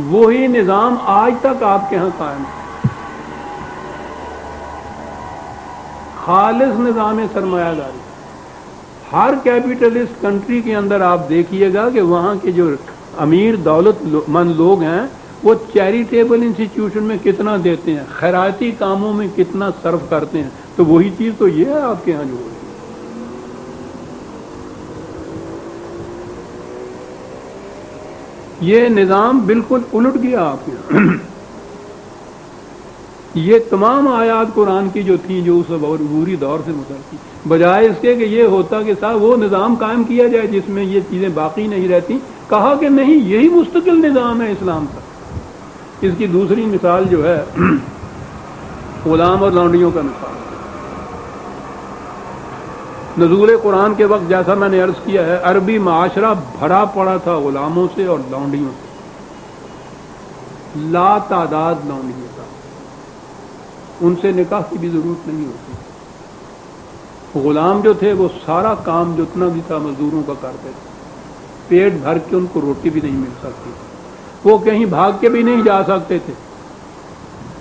Speaker 1: وہی نظام آج تک آپ کے ہاں قائم ہے, خالص نظام سرمایہ داری. ہر کیپیٹلسٹ کنٹری کے اندر آپ دیکھیے گا کہ وہاں کے جو امیر دولت مند لوگ ہیں وہ چیریٹیبل انسٹیٹیوشن میں کتنا دیتے ہیں, خیراتی کاموں میں کتنا صرف کرتے ہیں. تو وہی چیز تو یہ ہے آپ کے ہاں جو ہو رہی ہے. یہ نظام بالکل الٹ گیا آپ کے یہاں. یہ تمام آیات قرآن کی جو تھیں جو اس عبوری دور سے متعلق, بجائے اس کے کہ یہ ہوتا کہ صاحب وہ نظام قائم کیا جائے جس میں یہ چیزیں باقی نہیں رہتی, کہا کہ نہیں یہی مستقل نظام ہے اسلام کا. اس کی دوسری مثال جو ہے غلام اور لونڈیوں کا مثال. نزول قرآن کے وقت جیسا میں نے عرض کیا ہے عربی معاشرہ بھرا پڑا تھا غلاموں سے اور لونڈیوں سے, لا تعداد لونڈیوں کا. ان سے نکاح کی بھی ضرورت نہیں ہوتی. غلام جو تھے وہ سارا کام جتنا بھی تھا مزدوروں کا کرتے تھے, پیٹ بھر کے ان کو روٹی بھی نہیں مل سکتی تھی, وہ کہیں بھاگ کے بھی نہیں جا سکتے تھے,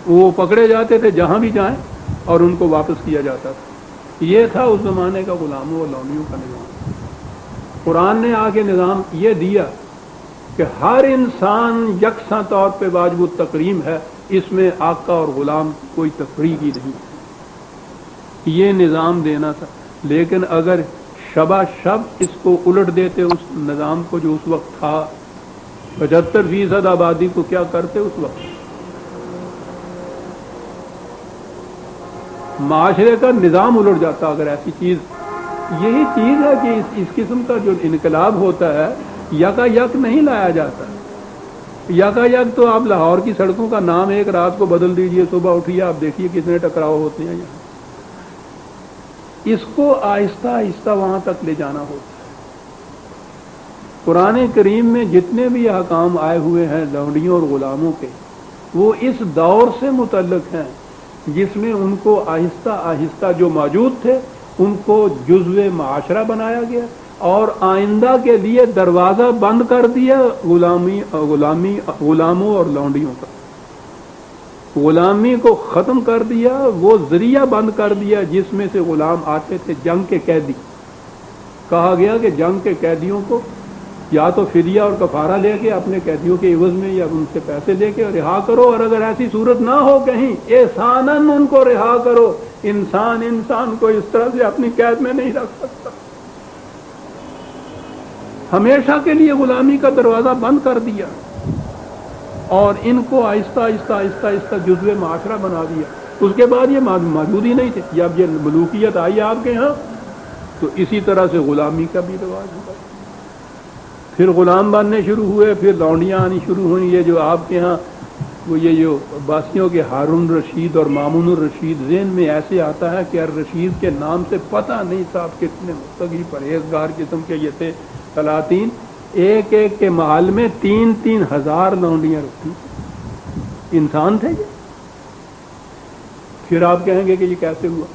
Speaker 1: وہ پکڑے جاتے تھے جہاں بھی جائیں اور ان کو واپس کیا جاتا تھا. یہ تھا اس زمانے کا غلاموں اور لونڈیوں کا نظام. قرآن نے آگے نظام یہ دیا کہ ہر انسان یکساں طور پہ واجب التکریم ہے, اس میں آقا اور غلام کوئی تفریق ہی نہیں. یہ نظام دینا تھا. لیکن اگر شبہ شب اس کو الٹ دیتے اس نظام کو جو اس وقت تھا, 75% آبادی کو کیا کرتے اس وقت؟ معاشرے کا نظام الٹ جاتا اگر ایسی چیز. یہی چیز ہے کہ اس قسم کا جو انقلاب ہوتا ہے یکا یک نہیں لایا جاتا. یکا یک تو آپ لاہور کی سڑکوں کا نام ایک رات کو بدل دیجئے, صبح اٹھیے آپ دیکھیے کتنے ٹکراؤ ہوتے ہیں یہاں. اس کو آہستہ آہستہ وہاں تک لے جانا ہوتا ہے. قرآن کریم میں جتنے بھی احکام آئے ہوئے ہیں لونڈیوں اور غلاموں کے, وہ اس دور سے متعلق ہیں جس میں ان کو آہستہ آہستہ جو موجود تھے ان کو جزو معاشرہ بنایا گیا اور آئندہ کے لیے دروازہ بند کر دیا غلاموں اور لونڈیوں کا. غلامی کو ختم کر دیا, وہ ذریعہ بند کر دیا جس میں سے غلام آتے تھے جنگ کے قیدی. کہا گیا کہ جنگ کے قیدیوں کو یا تو فدیہ اور کفارہ لے کے اپنے قیدیوں کے عوض میں یا ان سے پیسے لے کے رہا کرو, اور اگر ایسی صورت نہ ہو کہیں احساناً ان کو رہا کرو. انسان کو اس طرح سے اپنی قید میں نہیں رکھ سکتا. ہمیشہ کے لیے غلامی کا دروازہ بند کر دیا اور ان کو آہستہ آہستہ آہستہ آہستہ جزو معاشرہ بنا دیا. اس کے بعد یہ موجود ہی نہیں تھے. جب یہ ملوکیت آئی آپ کے ہاں تو اسی طرح سے غلامی کا بھی رواج ہوا. پھر غلام بننے شروع ہوئے, پھر لونڈیاں آنی شروع ہوئیں. یہ جو آپ کے ہاں وہ یہ جو عباسیوں کے ہارون رشید اور مامون الرشید ذہن میں ایسے آتا ہے کہ الرشید کے نام سے پتہ نہیں صاحب کتنے متقی پرہیزگار قسم کے یہ تھے سلاطین. ایک ایک کے محل میں 3,000 لونڈیاں رکھتی، انسان تھے یہ؟ پھر آپ کہیں گے کہ یہ کیسے ہوا؟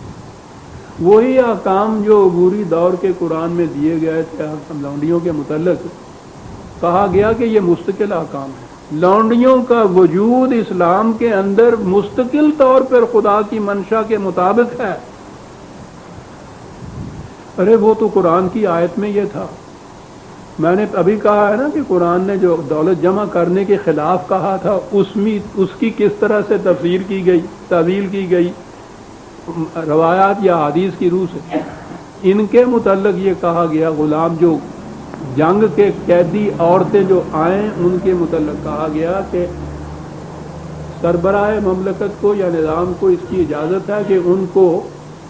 Speaker 1: وہی احکام جو عبوری دور کے قرآن میں دیے گئے تھے لونڈیوں کے متعلق، کہا گیا کہ یہ مستقل احکام ہے۔ لونڈیوں کا وجود اسلام کے اندر مستقل طور پر خدا کی منشا کے مطابق ہے۔ ارے وہ تو قرآن کی آیت میں یہ تھا۔ میں نے ابھی کہا ہے نا کہ قرآن نے جو دولت جمع کرنے کے خلاف کہا تھا، اس کی کس طرح سے تفسیر کی گئی، تعویل کی گئی روایات یا حدیث کی روح سے۔ ان کے متعلق یہ کہا گیا، غلام جو جنگ کے قیدی عورتیں جو آئیں ان کے متعلق کہا گیا کہ سربراہ مملکت کو یا نظام کو اس کی اجازت ہے کہ ان کو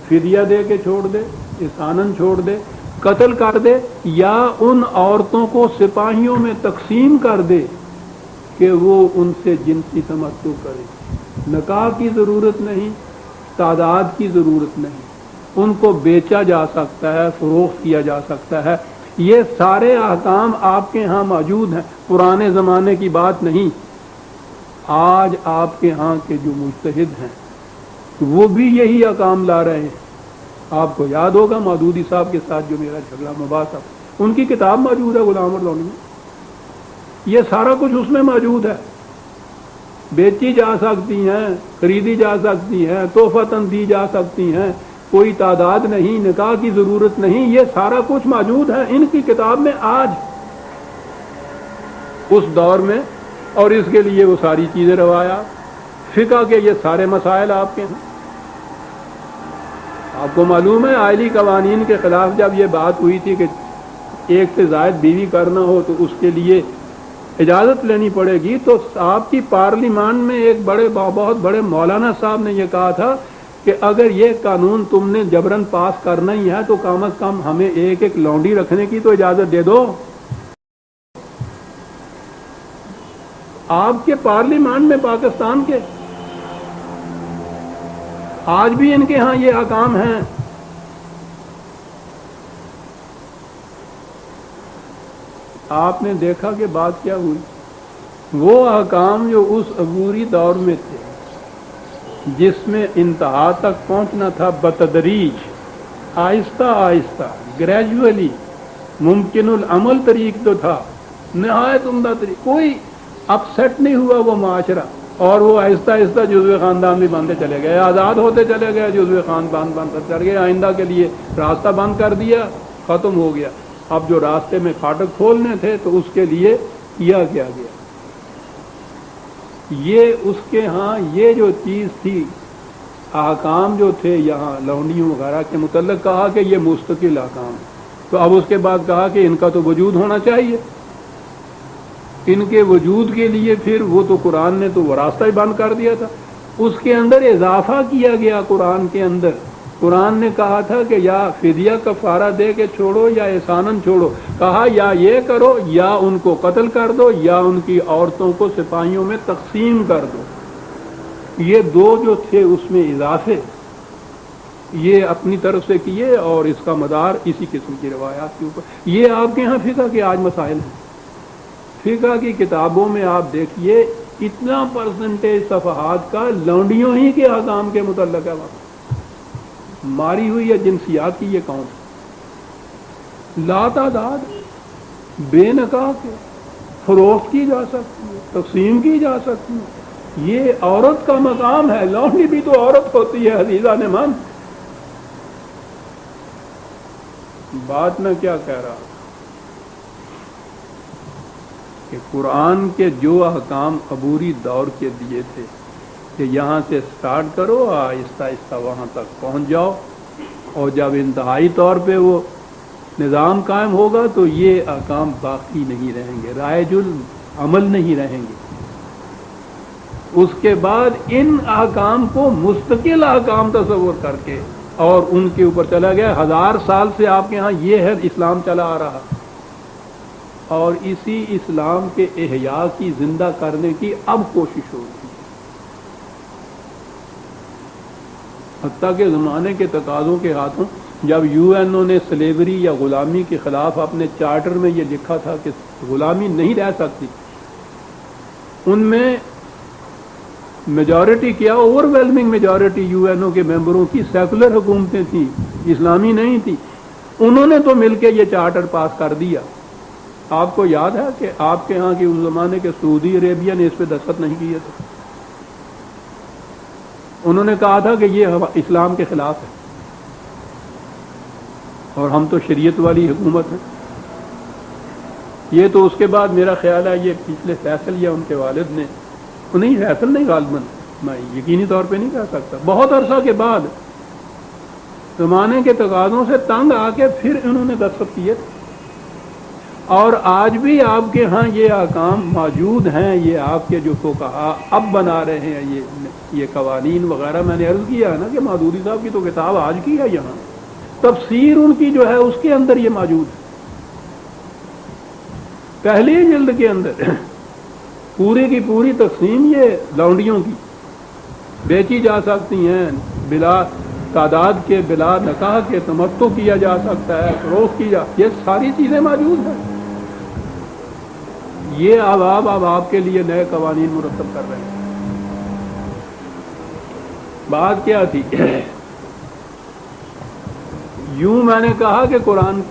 Speaker 1: فدیہ دے کے چھوڑ دے، احساناً چھوڑ دے، قتل کر دے، یا ان عورتوں کو سپاہیوں میں تقسیم کر دے کہ وہ ان سے جنسی تمتع کرے۔ نکاح کی ضرورت نہیں، تعداد کی ضرورت نہیں، ان کو بیچا جا سکتا ہے، فروخت کیا جا سکتا ہے۔ یہ سارے احکام آپ کے ہاں موجود ہیں، پرانے زمانے کی بات نہیں۔ آج آپ کے ہاں کے جو مجتہد ہیں وہ بھی یہی احکام لا رہے ہیں۔ آپ کو یاد ہوگا مودودی صاحب کے ساتھ جو میرا جھگڑا مباحث تھا، ان کی کتاب موجود ہے غلام اور لونڈی میں، یہ سارا کچھ اس میں موجود ہے۔ بیچی جا سکتی ہیں، خریدی جا سکتی ہیں، تحفتاً دی جا سکتی ہیں، کوئی تعداد نہیں، نکاح کی ضرورت نہیں، یہ سارا کچھ موجود ہے ان کی کتاب میں آج اس دور میں۔ اور اس کے لیے وہ ساری چیزیں روایات فقہ کے یہ سارے مسائل آپ کے ہیں۔ آپ کو معلوم ہے آئلی قوانین کے خلاف جب یہ بات ہوئی تھی کہ ایک سے زائد بیوی کرنا ہو تو اس کے لیے اجازت لینی پڑے گی، تو آپ کی پارلیمان میں ایک بہت بڑے مولانا صاحب نے یہ کہا تھا کہ اگر یہ قانون تم نے جبراً پاس کرنا ہی ہے تو کم از کم ہمیں ایک ایک لونڈی رکھنے کی تو اجازت دے دو۔ آپ کے پارلیمان میں پاکستان کے آج بھی ان کے ہاں یہ احکام ہیں۔ آپ نے دیکھا کہ بات کیا ہوئی، وہ احکام جو اس عبوری دور میں تھے جس میں انتہا تک پہنچنا تھا بتدریج، آہستہ آہستہ، گریجولی، ممکن العمل طریق تو تھا، نہایت عمدہ طریق، کوئی اپسیٹ نہیں ہوا وہ معاشرہ، اور وہ آہستہ آہستہ جزوِ خاندان بھی بنتے چلے گئے، آزاد ہوتے چلے گئے، جزوِ خاندان بنتے چلے گئے، آئندہ کے لیے راستہ بند کر دیا، ختم ہو گیا۔ اب جو راستے میں پھاٹک کھولنے تھے تو اس کے لیے کیا گیا، یہ اس کے ہاں یہ جو چیز تھی، احکام جو تھے یہاں لونڈیوں وغیرہ کے متعلق کہا کہ یہ مستقل احکام ہے، تو اب اس کے بعد کہا کہ ان کا تو وجود ہونا چاہیے۔ ان کے وجود کے لیے پھر وہ تو قرآن نے تو وہ راستہ ہی بند کر دیا تھا، اس کے اندر اضافہ کیا گیا۔ قرآن کے اندر قرآن نے کہا تھا کہ یا فدیہ کفارہ دے کے چھوڑو یا احساناً چھوڑو، کہا یا یہ کرو یا ان کو قتل کر دو یا ان کی عورتوں کو سپاہیوں میں تقسیم کر دو۔ یہ دو جو تھے اس میں اضافے یہ اپنی طرف سے کیے، اور اس کا مدار اسی قسم کی روایات کے اوپر۔ یہ آپ کے ہاں فقہ کے آج مسائل ہیں۔ فقہ کی کتابوں میں آپ دیکھیے اتنا پرسنٹیج صفحات کا لونڈیوں ہی کے احکام کے متعلق ہے، ماری ہوئی ہے جنسیات کی یہ کون لا تعداد بے نکاح کے فروخت کی جا سکتی ہے، تقسیم کی جا سکتی ہے۔ یہ عورت کا مقام ہے، لونڈی بھی تو عورت ہوتی ہے عزیزان من۔ بات میں کیا کہہ رہا کہ قرآن کے جو احکام عبوری دور کے دیے تھے کہ یہاں سے سٹارٹ کرو، آہستہ آہستہ وہاں تک پہنچ جاؤ، اور جب انتہائی طور پہ وہ نظام قائم ہوگا تو یہ احکام باقی نہیں رہیں گے، رائج العمل نہیں رہیں گے۔ اس کے بعد ان احکام کو مستقل احکام تصور کر کے اور ان کے اوپر چلا گیا۔ 1000 سال سے آپ کے ہاں یہ ہے اسلام چلا آ رہا، اور اسی اسلام کے احیاء کی، زندہ کرنے کی اب کوشش ہو رہی ہے، حتیٰ کہ زمانے کے تقاضوں کے ہاتھوں جب UN نے سلیوری یا غلامی کے خلاف اپنے چارٹر میں یہ لکھا تھا کہ غلامی نہیں رہ سکتی، ان میں میجورٹی کیا، اوور ویلمنگ میجورٹی UN کے ممبروں کی سیکولر حکومتیں تھیں، اسلامی نہیں تھی. انہوں نے تو مل کے یہ چارٹر پاس کر دیا. آپ کو یاد ہے کہ آپ کے ہاں کی اس زمانے کے سعودی عربیہ نے اس پہ دستخط نہیں کیے تھے. انہوں نے کہا تھا کہ یہ اسلام کے خلاف ہے اور ہم تو شریعت والی حکومت ہیں. یہ تو اس کے بعد میرا خیال ہے یہ پچھلے فیصل یا ان کے والد نے، نہیں فیصل نہیں، غالباً میں یقینی طور پہ نہیں کہہ سکتا، بہت عرصہ کے بعد زمانے کے تقاضوں سے تنگ آ کے پھر انہوں نے دستخط کیے. اور آج بھی آپ کے ہاں یہ احکام موجود ہیں. یہ آپ کے جو فقہا اب بنا رہے ہیں یہ قوانین وغیرہ، میں نے عرض کیا ہے نا کہ مودودی صاحب کی تو کتاب آج کی ہے، یہاں تفسیر ان کی جو ہے اس کے اندر یہ موجود ہے، پہلی جلد کے اندر پوری کی پوری تقسیم یہ لونڈیوں کی بیچی جا سکتی ہیں، بلا تعداد کے، بلا نکاح کے تمتع کیا جا سکتا ہے، فروخت کی یہ ساری چیزیں موجود ہیں. یہ اب آپ کے لیے نئے قوانین مرتب کر رہے ہیں. بات کیا تھی؟ یوں میں نے کہا کہ قرآن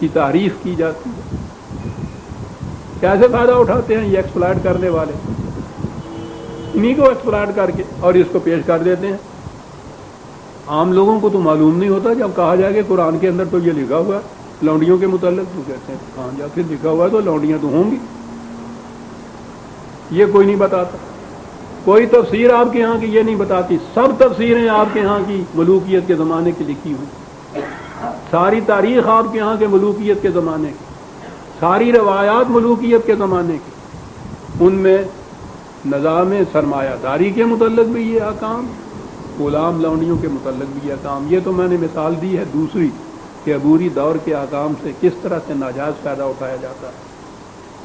Speaker 1: کی تعریف کی جاتی ہے. کیسے فائدہ اٹھاتے ہیں یہ ایکسپلائٹ کرنے والے؟ انہیں کو ایکسپلائٹ کر کے اور اس کو پیش کر دیتے ہیں. عام لوگوں کو تو معلوم نہیں ہوتا. جب کہا جائے کہ قرآن کے اندر تو یہ لکھا ہوا ہے لونڈیوں کے متعلق، تو کہتے ہیں ہاں جا پھر لکھا ہوا ہے تو لونڈیاں تو ہوں گی. یہ کوئی نہیں بتاتا. کوئی تفسیر آپ کے ہاں کی یہ نہیں بتاتی. سب تفسیریں آپ کے ہاں کی ملوکیت کے زمانے کی لکھی ہوئی، ساری تاریخ آپ کے ہاں کے ملوکیت کے زمانے کی، ساری روایات ملوکیت کے زمانے کی. ان میں نظام سرمایہ داری کے متعلق بھی یہ احکام، غلام لونڈیوں کے متعلق بھی یہ احکام. یہ تو میں نے مثال دی ہے دوسری کہ عبوری دور کے احکام سے کس طرح سے ناجائز فائدہ اٹھایا جاتا ہے.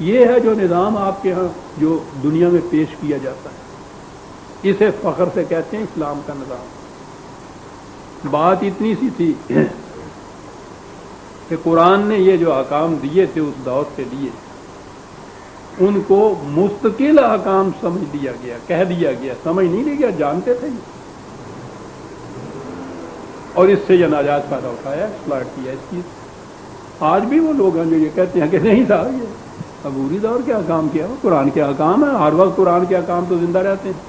Speaker 1: یہ ہے جو نظام آپ کے ہاں جو دنیا میں پیش کیا جاتا ہے. اسے فخر سے کہتے ہیں اسلام کا نظام. بات اتنی سی تھی کہ قرآن نے یہ جو احکام دیے تھے اس دور کے لیے، ان کو مستقل احکام سمجھ دیا گیا، کہہ دیا گیا، سمجھ نہیں لیا گیا، جانتے تھے یہ. اور اس سے یہ ناجائز فائدہ اٹھایا، ایکسپلائٹ کیا اس چیز. آج بھی وہ لوگ ہیں جو یہ کہتے ہیں کہ نہیں صاحب یہ عبوری دور کے احکام کیا، قرآن کے احکام ہے، ہر وقت قرآن کے احکام تو زندہ رہتے ہیں.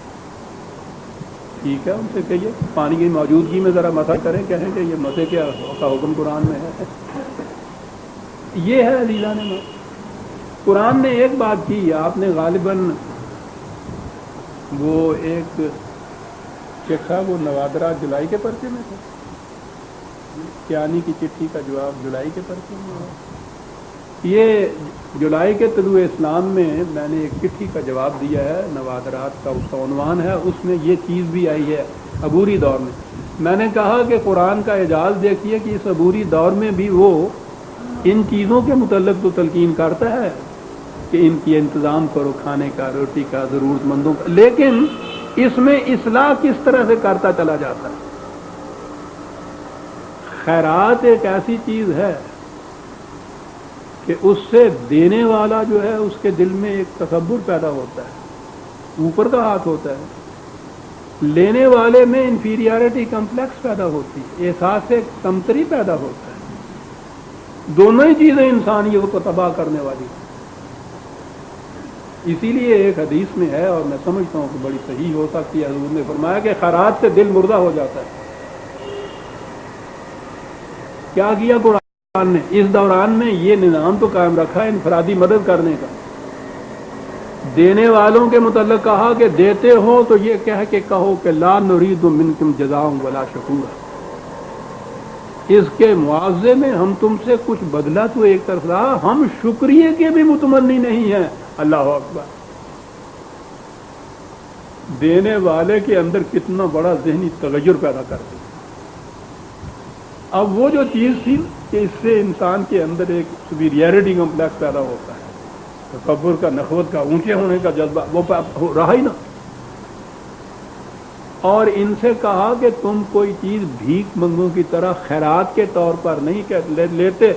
Speaker 1: ٹھیک ہے، ان سے کہیے پانی کی موجودگی میں ذرا مسح کریں، کہیں کہ یہ مسح کا حکم قرآن میں ہے. یہ ہے عزیزان نے قرآن نے ایک بات کی، آپ نے غالباً وہ ایک شیخ صاحب وہ نوادرہ جولائی کے پرچے میں تھے، کیانی کی چٹھی کا جواب جولائی کے پرچے میں. یہ جولائی کے طلوع اسلام میں نے ایک چٹھی کا جواب دیا ہے، نوادرات کا اس کا عنوان ہے. اس میں یہ چیز بھی آئی ہے عبوری دور میں. میں نے کہا کہ قرآن کا اعجاز دیکھیے کہ اس عبوری دور میں بھی وہ ان چیزوں کے متعلق تو تلقین کرتا ہے کہ ان کی انتظام کرو، کھانے کا، روٹی کا، ضرورت مندوں کا، لیکن اس میں اصلاح کس طرح سے کرتا چلا جاتا ہے. خیرات ایک ایسی چیز ہے کہ اس سے دینے والا جو ہے اس کے دل میں ایک تصور پیدا ہوتا ہے، اوپر کا ہاتھ ہوتا ہے. لینے والے میں انفیریارٹی کمپلیکس پیدا ہوتی ہے، احساس کمتری پیدا ہوتا ہے. دونوں ہی چیزیں انسانیت کو تباہ کرنے والی. اسی لیے ایک حدیث میں ہے اور میں سمجھتا ہوں کہ بڑی صحیح ہو سکتی ہے، حضور نے فرمایا کہ خیرات سے دل مردہ ہو جاتا ہے. کیا کیا قرآن نے اس دوران میں؟ یہ نظام تو قائم رکھا ہے انفرادی مدد کرنے کا. دینے والوں کے متعلق کہا کہ دیتے ہو تو یہ کہہ کے کہو کہ لا نرید منکم جزاء ولا شکورا، اس کے معاوضے میں ہم تم سے کچھ بدلہ تو ایک طرف رہا، ہم شکریہ کے بھی متمنی نہیں ہیں. اللہ اکبر. دینے والے کے اندر کتنا بڑا ذہنی تغیر پیدا کرتے. اب وہ جو چیز تھی کہ اس سے انسان کے اندر ایک سپیریئرٹی کمپلیکس پیدا ہوتا ہے، تکبر کا، نخوت کا، اونچے ہونے کا جذبہ، وہ رہا ہی نہ. اور ان سے کہا کہ تم کوئی چیز بھیک منگوں کی طرح خیرات کے طور پر نہیں لیتے،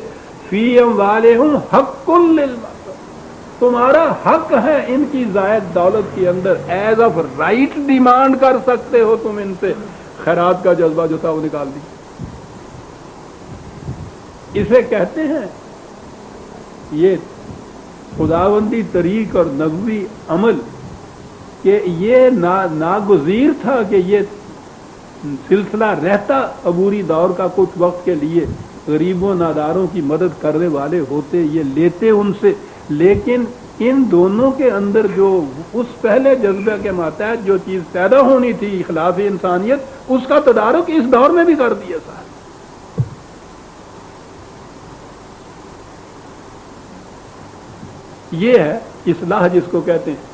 Speaker 1: فی اموالہم حق للمسلوم، تمہارا حق ہے ان کی زائد دولت کے اندر، ایز آف رائٹ ڈیمانڈ کر سکتے ہو تم ان سے، خیرات کا جذبہ جو تھا وہ نکال دی۔ اسے کہتے ہیں یہ خداوندی طریق اور نبوی عمل، کہ یہ ناگزیر تھا کہ یہ سلسلہ رہتا عبوری دور کا کچھ وقت کے لیے، غریبوں ناداروں کی مدد کرنے والے ہوتے، یہ لیتے ان سے، لیکن ان دونوں کے اندر جو اس پہلے جذبہ کے ماتحت جو چیز پیدا ہونی تھی اخلاص انسانیت، اس کا تدارک اس دور میں بھی کر دیا تھا۔ یہ ہے اصلاح جس کو کہتے ہیں۔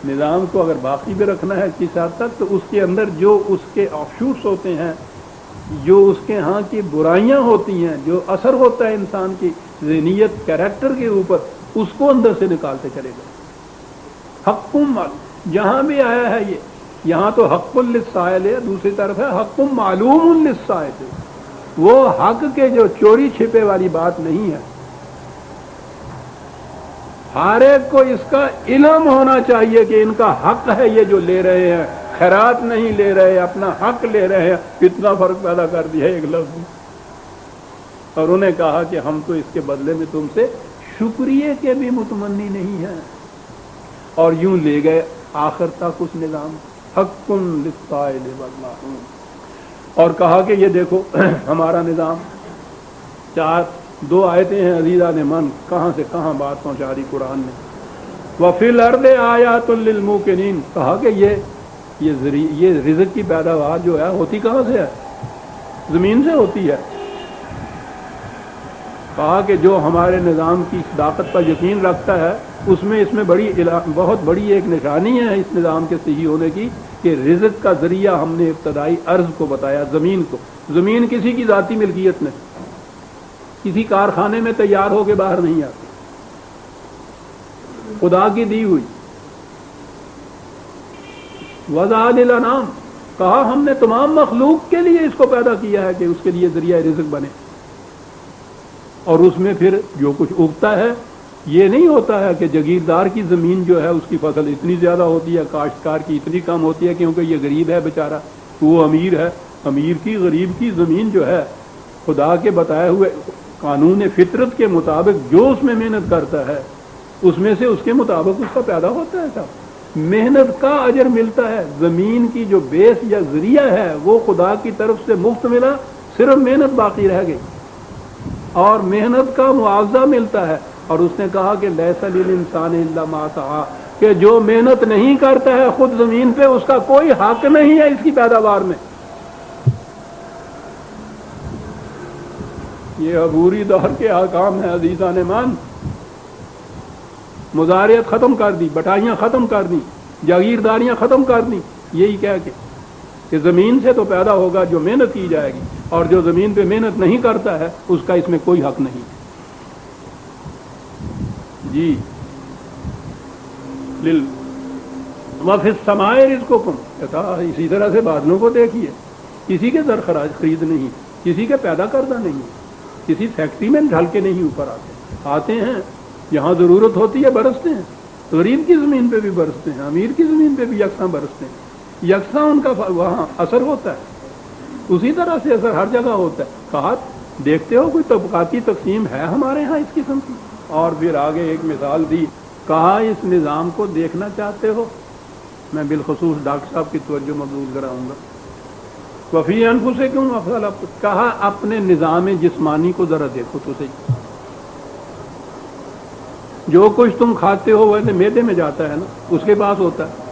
Speaker 1: نظام کو اگر باقی بھی رکھنا ہے کس حد تک، تو اس کے اندر جو اس کے آف شوٹس ہوتے ہیں، جو اس کے ہاں کی برائیاں ہوتی ہیں، جو اثر ہوتا ہے انسان کی ذہنیت کیریکٹر کے اوپر، اس کو اندر سے نکالتے چلے گئے۔ حق جہاں بھی آیا ہے یہ، یہاں تو حق للسائل ہے، دوسری طرف ہے حق معلوم للسائل، وہ حق کے جو چوری چھپے والی بات نہیں ہے، ہر ایک کو اس کا علم ہونا چاہیے کہ ان کا حق ہے یہ جو لے رہے ہیں، خیرات نہیں لے رہے، اپنا حق لے رہے ہیں۔ کتنا فرق پیدا کر دیا ایک لفظ نے۔ اور انہیں کہا کہ ہم تو اس کے بدلے میں تم سے شکریہ کے بھی متمنی نہیں ہیں، اور یوں لے گئے آخر تک اس نظام حق للسائل والمحروم، اور کہا کہ یہ دیکھو ہمارا نظام، دو آیتیں ہیں عزیزان من، کہاں سے کہاں بات پہنچا دی قرآن نے۔ وَفِي الْأَرْضِ آیَاتٌ لِّلْمُوقِنِينَ، کہا کہ یہ رزق کی پیداوار جو ہے ہوتی کہاں سے ہے؟ زمین سے ہوتی ہے۔ کہا کہ جو ہمارے نظام کی صداقت پر یقین رکھتا ہے، اس میں بہت بڑی ایک نشانی ہے اس نظام کے صحیح ہونے کی، کہ رزق کا ذریعہ ہم نے ابتدائی ارض کو بتایا، زمین کو۔ زمین کسی کی ذاتی ملکیت نہیں، کسی کارخانے میں تیار ہو کے باہر نہیں آتی، خدا کی دی ہوئی۔ وَذَلِ الْأَنْعَامِ، کہا ہم نے تمام مخلوق کے لیے اس کو پیدا کیا ہے کہ اس کے لیے ذریعہ رزق بنے، اور اس میں پھر جو کچھ اگتا ہے، یہ نہیں ہوتا ہے کہ جگیردار کی زمین جو ہے اس کی فصل اتنی زیادہ ہوتی ہے، کاشتکار کی اتنی کم ہوتی ہے، کیونکہ یہ غریب ہے بیچارہ، وہ امیر ہے۔ امیر کی غریب کی زمین جو ہے، خدا کے بتائے ہوئے قانون فطرت کے مطابق جو اس میں محنت کرتا ہے، اس میں سے اس کے مطابق اس کا پیدا ہوتا ہے، صاحب محنت کا اجر ملتا ہے۔ زمین کی جو بیس یا ذریعہ ہے وہ خدا کی طرف سے مفت ملا، صرف محنت باقی رہ گئی، اور محنت کا معاوضہ ملتا ہے۔ اور اس نے کہا کہ لیس للانسان الا ما سعی، کہ جو محنت نہیں کرتا ہے خود زمین پہ، اس کا کوئی حق نہیں ہے اس کی پیداوار میں۔ یہ عبوری دور کے احکام ہیں عزیزان مان۔ مزارعت ختم کر دی، بٹائیاں ختم کر دی، جاگیرداریاں ختم کر دی، یہی کہہ کے کہ زمین سے تو پیدا ہوگا جو محنت کی جائے گی، اور جو زمین پہ محنت نہیں کرتا ہے اس کا اس میں کوئی حق نہیں۔ جی وَفِي السَّمَاءِ رِزْقُكُمْ، اسی طرح سے بادلوں کو دیکھیے، کسی کے زر خرید نہیں، کسی کے پیدا کردہ نہیں، کسی فیکٹری میں ڈھل کے نہیں اوپر آتے ہیں، یہاں ضرورت ہوتی ہے برستے ہیں، غریب کی زمین پہ بھی برستے ہیں، امیر کی زمین پہ بھی یکساں برستے ہیں، یکساں ان کا وہاں اثر ہوتا ہے، اسی طرح سے اثر ہر جگہ ہوتا ہے۔ کہا دیکھتے ہو کوئی طبقاتی تقسیم ہے ہمارے ہاں اس قسم کی؟ اور پھر آگے ایک مثال دی، کہا اس نظام کو دیکھنا چاہتے ہو، میں بالخصوص ڈاکٹر صاحب کی توجہ مبذول کراؤں گا، وفی انفسکم افضل، کہا اپنے نظام جسمانی کو ذرا دیکھو تو صحیح، جو کچھ تم کھاتے ہو ویسے معدے میں جاتا ہے نا، اس کے پاس ہوتا ہے۔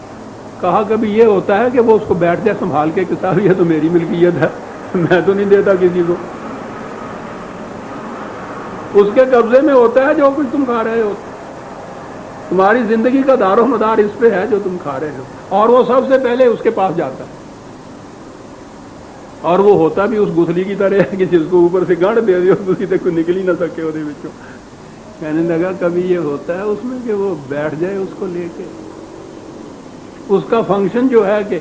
Speaker 1: کہا کبھی یہ ہوتا ہے کہ وہ اس کو بیٹھ جائے سنبھال کے کہ صاحب یہ تو میری ملکیت ہے، میں تو نہیں دیتا کسی کو، اس کے قبضے میں ہوتا ہے جو کچھ تم کھا رہے ہو، تمہاری زندگی کا دار و مدار اس پہ ہے جو تم کھا رہے ہو، اور وہ سب سے پہلے اس کے پاس جاتا ہے، اور وہ ہوتا بھی اس گٹھلی کی طرح ہے کہ جس کو اوپر سے گنڈ دے دے دوسری تک کوئی نکل ہی نہ سکے وہ وچوں۔ کہنے لگا کبھی یہ ہوتا ہے اس میں کہ وہ بیٹھ جائے اس کو لے کے، اس کا فنکشن جو ہے کہ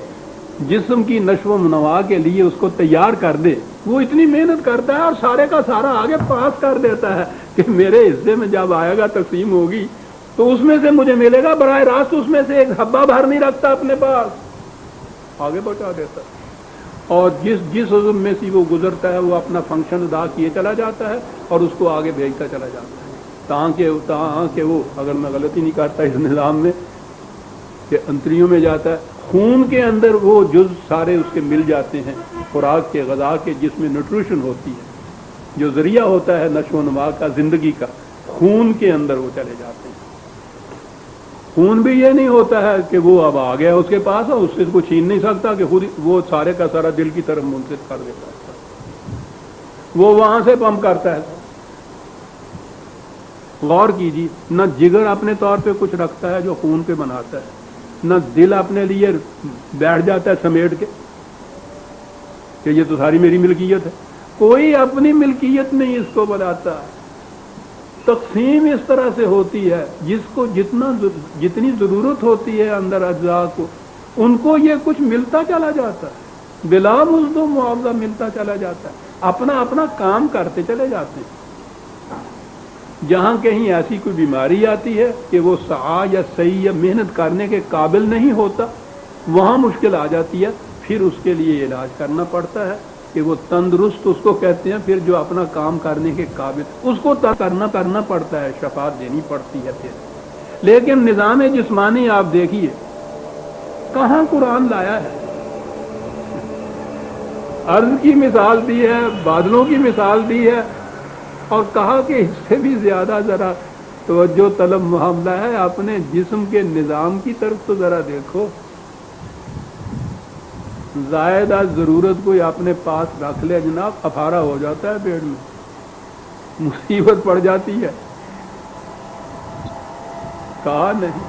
Speaker 1: جسم کی نشو و نما کے لیے اس کو تیار کر دے، وہ اتنی محنت کرتا ہے اور سارے کا سارا آگے پاس کر دیتا ہے کہ میرے حصے میں جب آئے گا تقسیم ہوگی تو اس میں سے مجھے ملے گا، براہ راست اس میں سے ایک حبہ بھر نہیں رکھتا اپنے پاس، آگے بچا دیتا ہے، اور جس عزم میں سے وہ گزرتا ہے وہ اپنا فنکشن ادا کیے چلا جاتا ہے اور اس کو آگے بھیجتا چلا جاتا ہے، تاکہ وہ، اگر میں غلطی نہیں کرتا اس نظام میں، کہ انتریوں میں جاتا ہے، خون کے اندر وہ جز سارے اس کے مل جاتے ہیں، خوراک کے، غذا کے، جس میں نیوٹریشن ہوتی ہے، جو ذریعہ ہوتا ہے نشو و نما کا، زندگی کا، خون کے اندر وہ چلے جاتے ہیں۔ خون بھی یہ نہیں ہوتا ہے کہ وہ اب آ گیا اس کے پاس اور اس سے کو چھین نہیں سکتا، کہ خود وہ سارے کا سارا دل کی طرف منتقل کر دیتا ہے، وہ وہاں سے پمپ کرتا ہے۔ غور کیجیے، نہ جگر اپنے طور پہ کچھ رکھتا ہے جو خون پہ بناتا ہے، نہ دل اپنے لیے بیٹھ جاتا ہے سمیٹ کے کہ یہ تو ساری میری ملکیت ہے، کوئی اپنی ملکیت نہیں اس کو بناتا۔ تقسیم اس طرح سے ہوتی ہے، جس کو جتنی ضرورت ہوتی ہے اندر اجزاء کو، ان کو یہ کچھ ملتا چلا جاتا ہے، بلا مزد و معاوضہ ملتا چلا جاتا ہے، اپنا اپنا کام کرتے چلے جاتے ہیں۔ جہاں کہیں ایسی کوئی بیماری آتی ہے کہ وہ سعی یا صحیح یا محنت کرنے کے قابل نہیں ہوتا، وہاں مشکل آ جاتی ہے، پھر اس کے لیے علاج کرنا پڑتا ہے کہ وہ تندرست اس کو کہتے ہیں، پھر جو اپنا کام کرنے کے قابل اس کو کرنا پڑتا ہے، شفاعت دینی پڑتی ہے پھر۔ لیکن نظام جسمانی آپ دیکھیے کہاں قرآن لایا ہے، ارض کی مثال دی ہے، بادلوں کی مثال دی ہے، اور کہا کہ اس سے بھی زیادہ ذرا توجہ طلب معاملہ ہے، اپنے جسم کے نظام کی طرف تو ذرا دیکھو، زائدہ ضرورت کوئی اپنے پاس رکھ لے جناب، افارہ ہو جاتا ہے پیٹ میں، مصیبت پڑ جاتی ہے۔ کہا نہیں،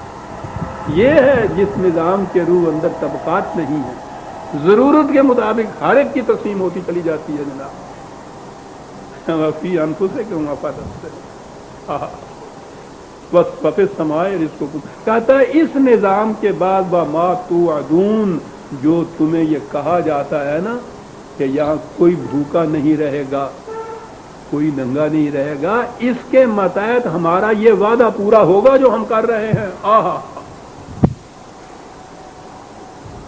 Speaker 1: یہ ہے جس نظام کے روح اندر طبقات نہیں ہے، ضرورت کے مطابق ہر ایک کی تقسیم ہوتی چلی جاتی ہے جناب۔ فی انفسکم افلا تبصرون، کہتا ہے اس نظام کے بعد وما توعدون، جو تمہیں یہ کہا جاتا ہے نا کہ یہاں کوئی بھوکا نہیں رہے گا، کوئی ننگا نہیں رہے گا، اس کے متحد ہمارا یہ وعدہ پورا ہوگا جو ہم کر رہے ہیں، آہا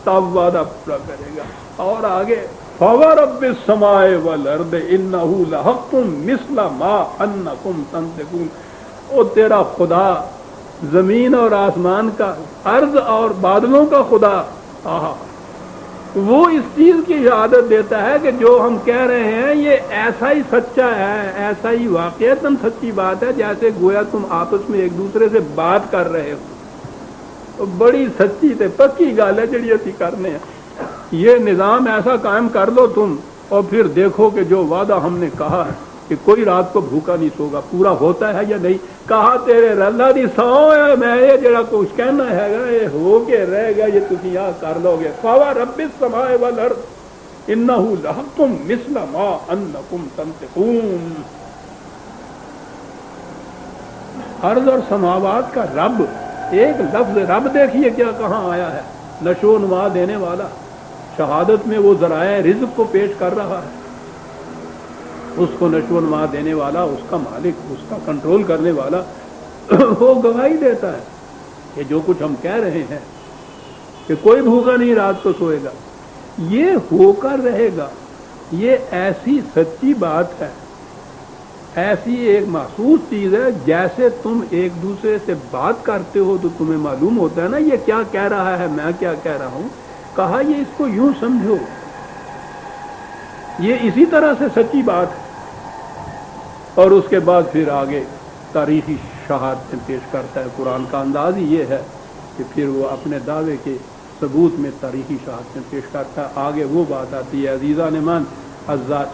Speaker 1: تب وعدہ پورا کرے گا۔ اور آگے فَوَرَبِّ السَّمَاءِ وَالْأَرْضِ إِنَّهُ لَحَقٌّ مِثْلَ مَا أَنَّكُمْ تَنطِقُونَ، او تیرا خدا زمین اور آسمان کا، ارض اور بادلوں کا خدا، آہا وہ اس چیز کی شہادت دیتا ہے کہ جو ہم کہہ رہے ہیں یہ ایسا ہی سچا ہے، ایسا ہی واقعتاً سچی بات ہے، جیسے گویا تم آپس میں ایک دوسرے سے بات کر رہے ہو، بڑی سچی تے پکی گل ہے جڑی اسی کرنے ہیں۔ یہ نظام ایسا قائم کر لو تم، اور پھر دیکھو کہ جو وعدہ ہم نے کہا ہے کہ کوئی رات کو بھوکا نہیں سوگا، پورا ہوتا ہے یا نہیں۔ کہا تیرے اللہ دی سو ہے، میں یہ جڑا کچھ کہنا ہے گا یہ ہو کے رہے گا، یہ تسی یہاں کر لو گے۔ فَوَرَبِّ السَّمَاءِ وَالْأَرْضِ إِنَّهُ لَحَقٌّ مِثْلَ مَا أَنَّكُمْ تَنطِقُونَ، ارض اور سماوات کا رب، ایک لفظ رب دیکھیے کیا کہاں آیا ہے، نشو و نما دینے والا، شہادت میں وہ ذرائع رزق کو پیش کر رہا ہے، اس کو نشو و نما دینے والا، اس کا مالک، اس کا کنٹرول کرنے والا، وہ گواہی دیتا ہے کہ جو کچھ ہم کہہ رہے ہیں کہ کوئی بھوکا نہیں رات کو سوئے گا، یہ ہو کر رہے گا۔ یہ ایسی سچی بات ہے، ایسی ایک محسوس چیز ہے، جیسے تم ایک دوسرے سے بات کرتے ہو تو تمہیں معلوم ہوتا ہے نا یہ کیا کہہ رہا ہے، میں کیا کہہ رہا ہوں۔ کہا یہ اس کو یوں سمجھو، یہ اسی طرح سے سچی بات ہے۔ اور اس کے بعد پھر آگے تاریخی شہادتیں پیش کرتا ہے۔ قرآن کا انداز ہی یہ ہے کہ پھر وہ اپنے دعوے کے ثبوت میں تاریخی شہادتیں پیش کرتا ہے۔ آگے وہ بات آتی ہے، عزیزان ایمان،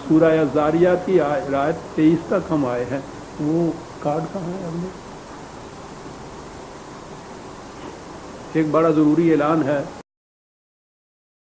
Speaker 1: سورہ الزاریات کی آیت 23 تک ہم آئے ہیں۔ وہ کارڈ کہاں ہے؟ ہم نے ایک بڑا ضروری اعلان ہے۔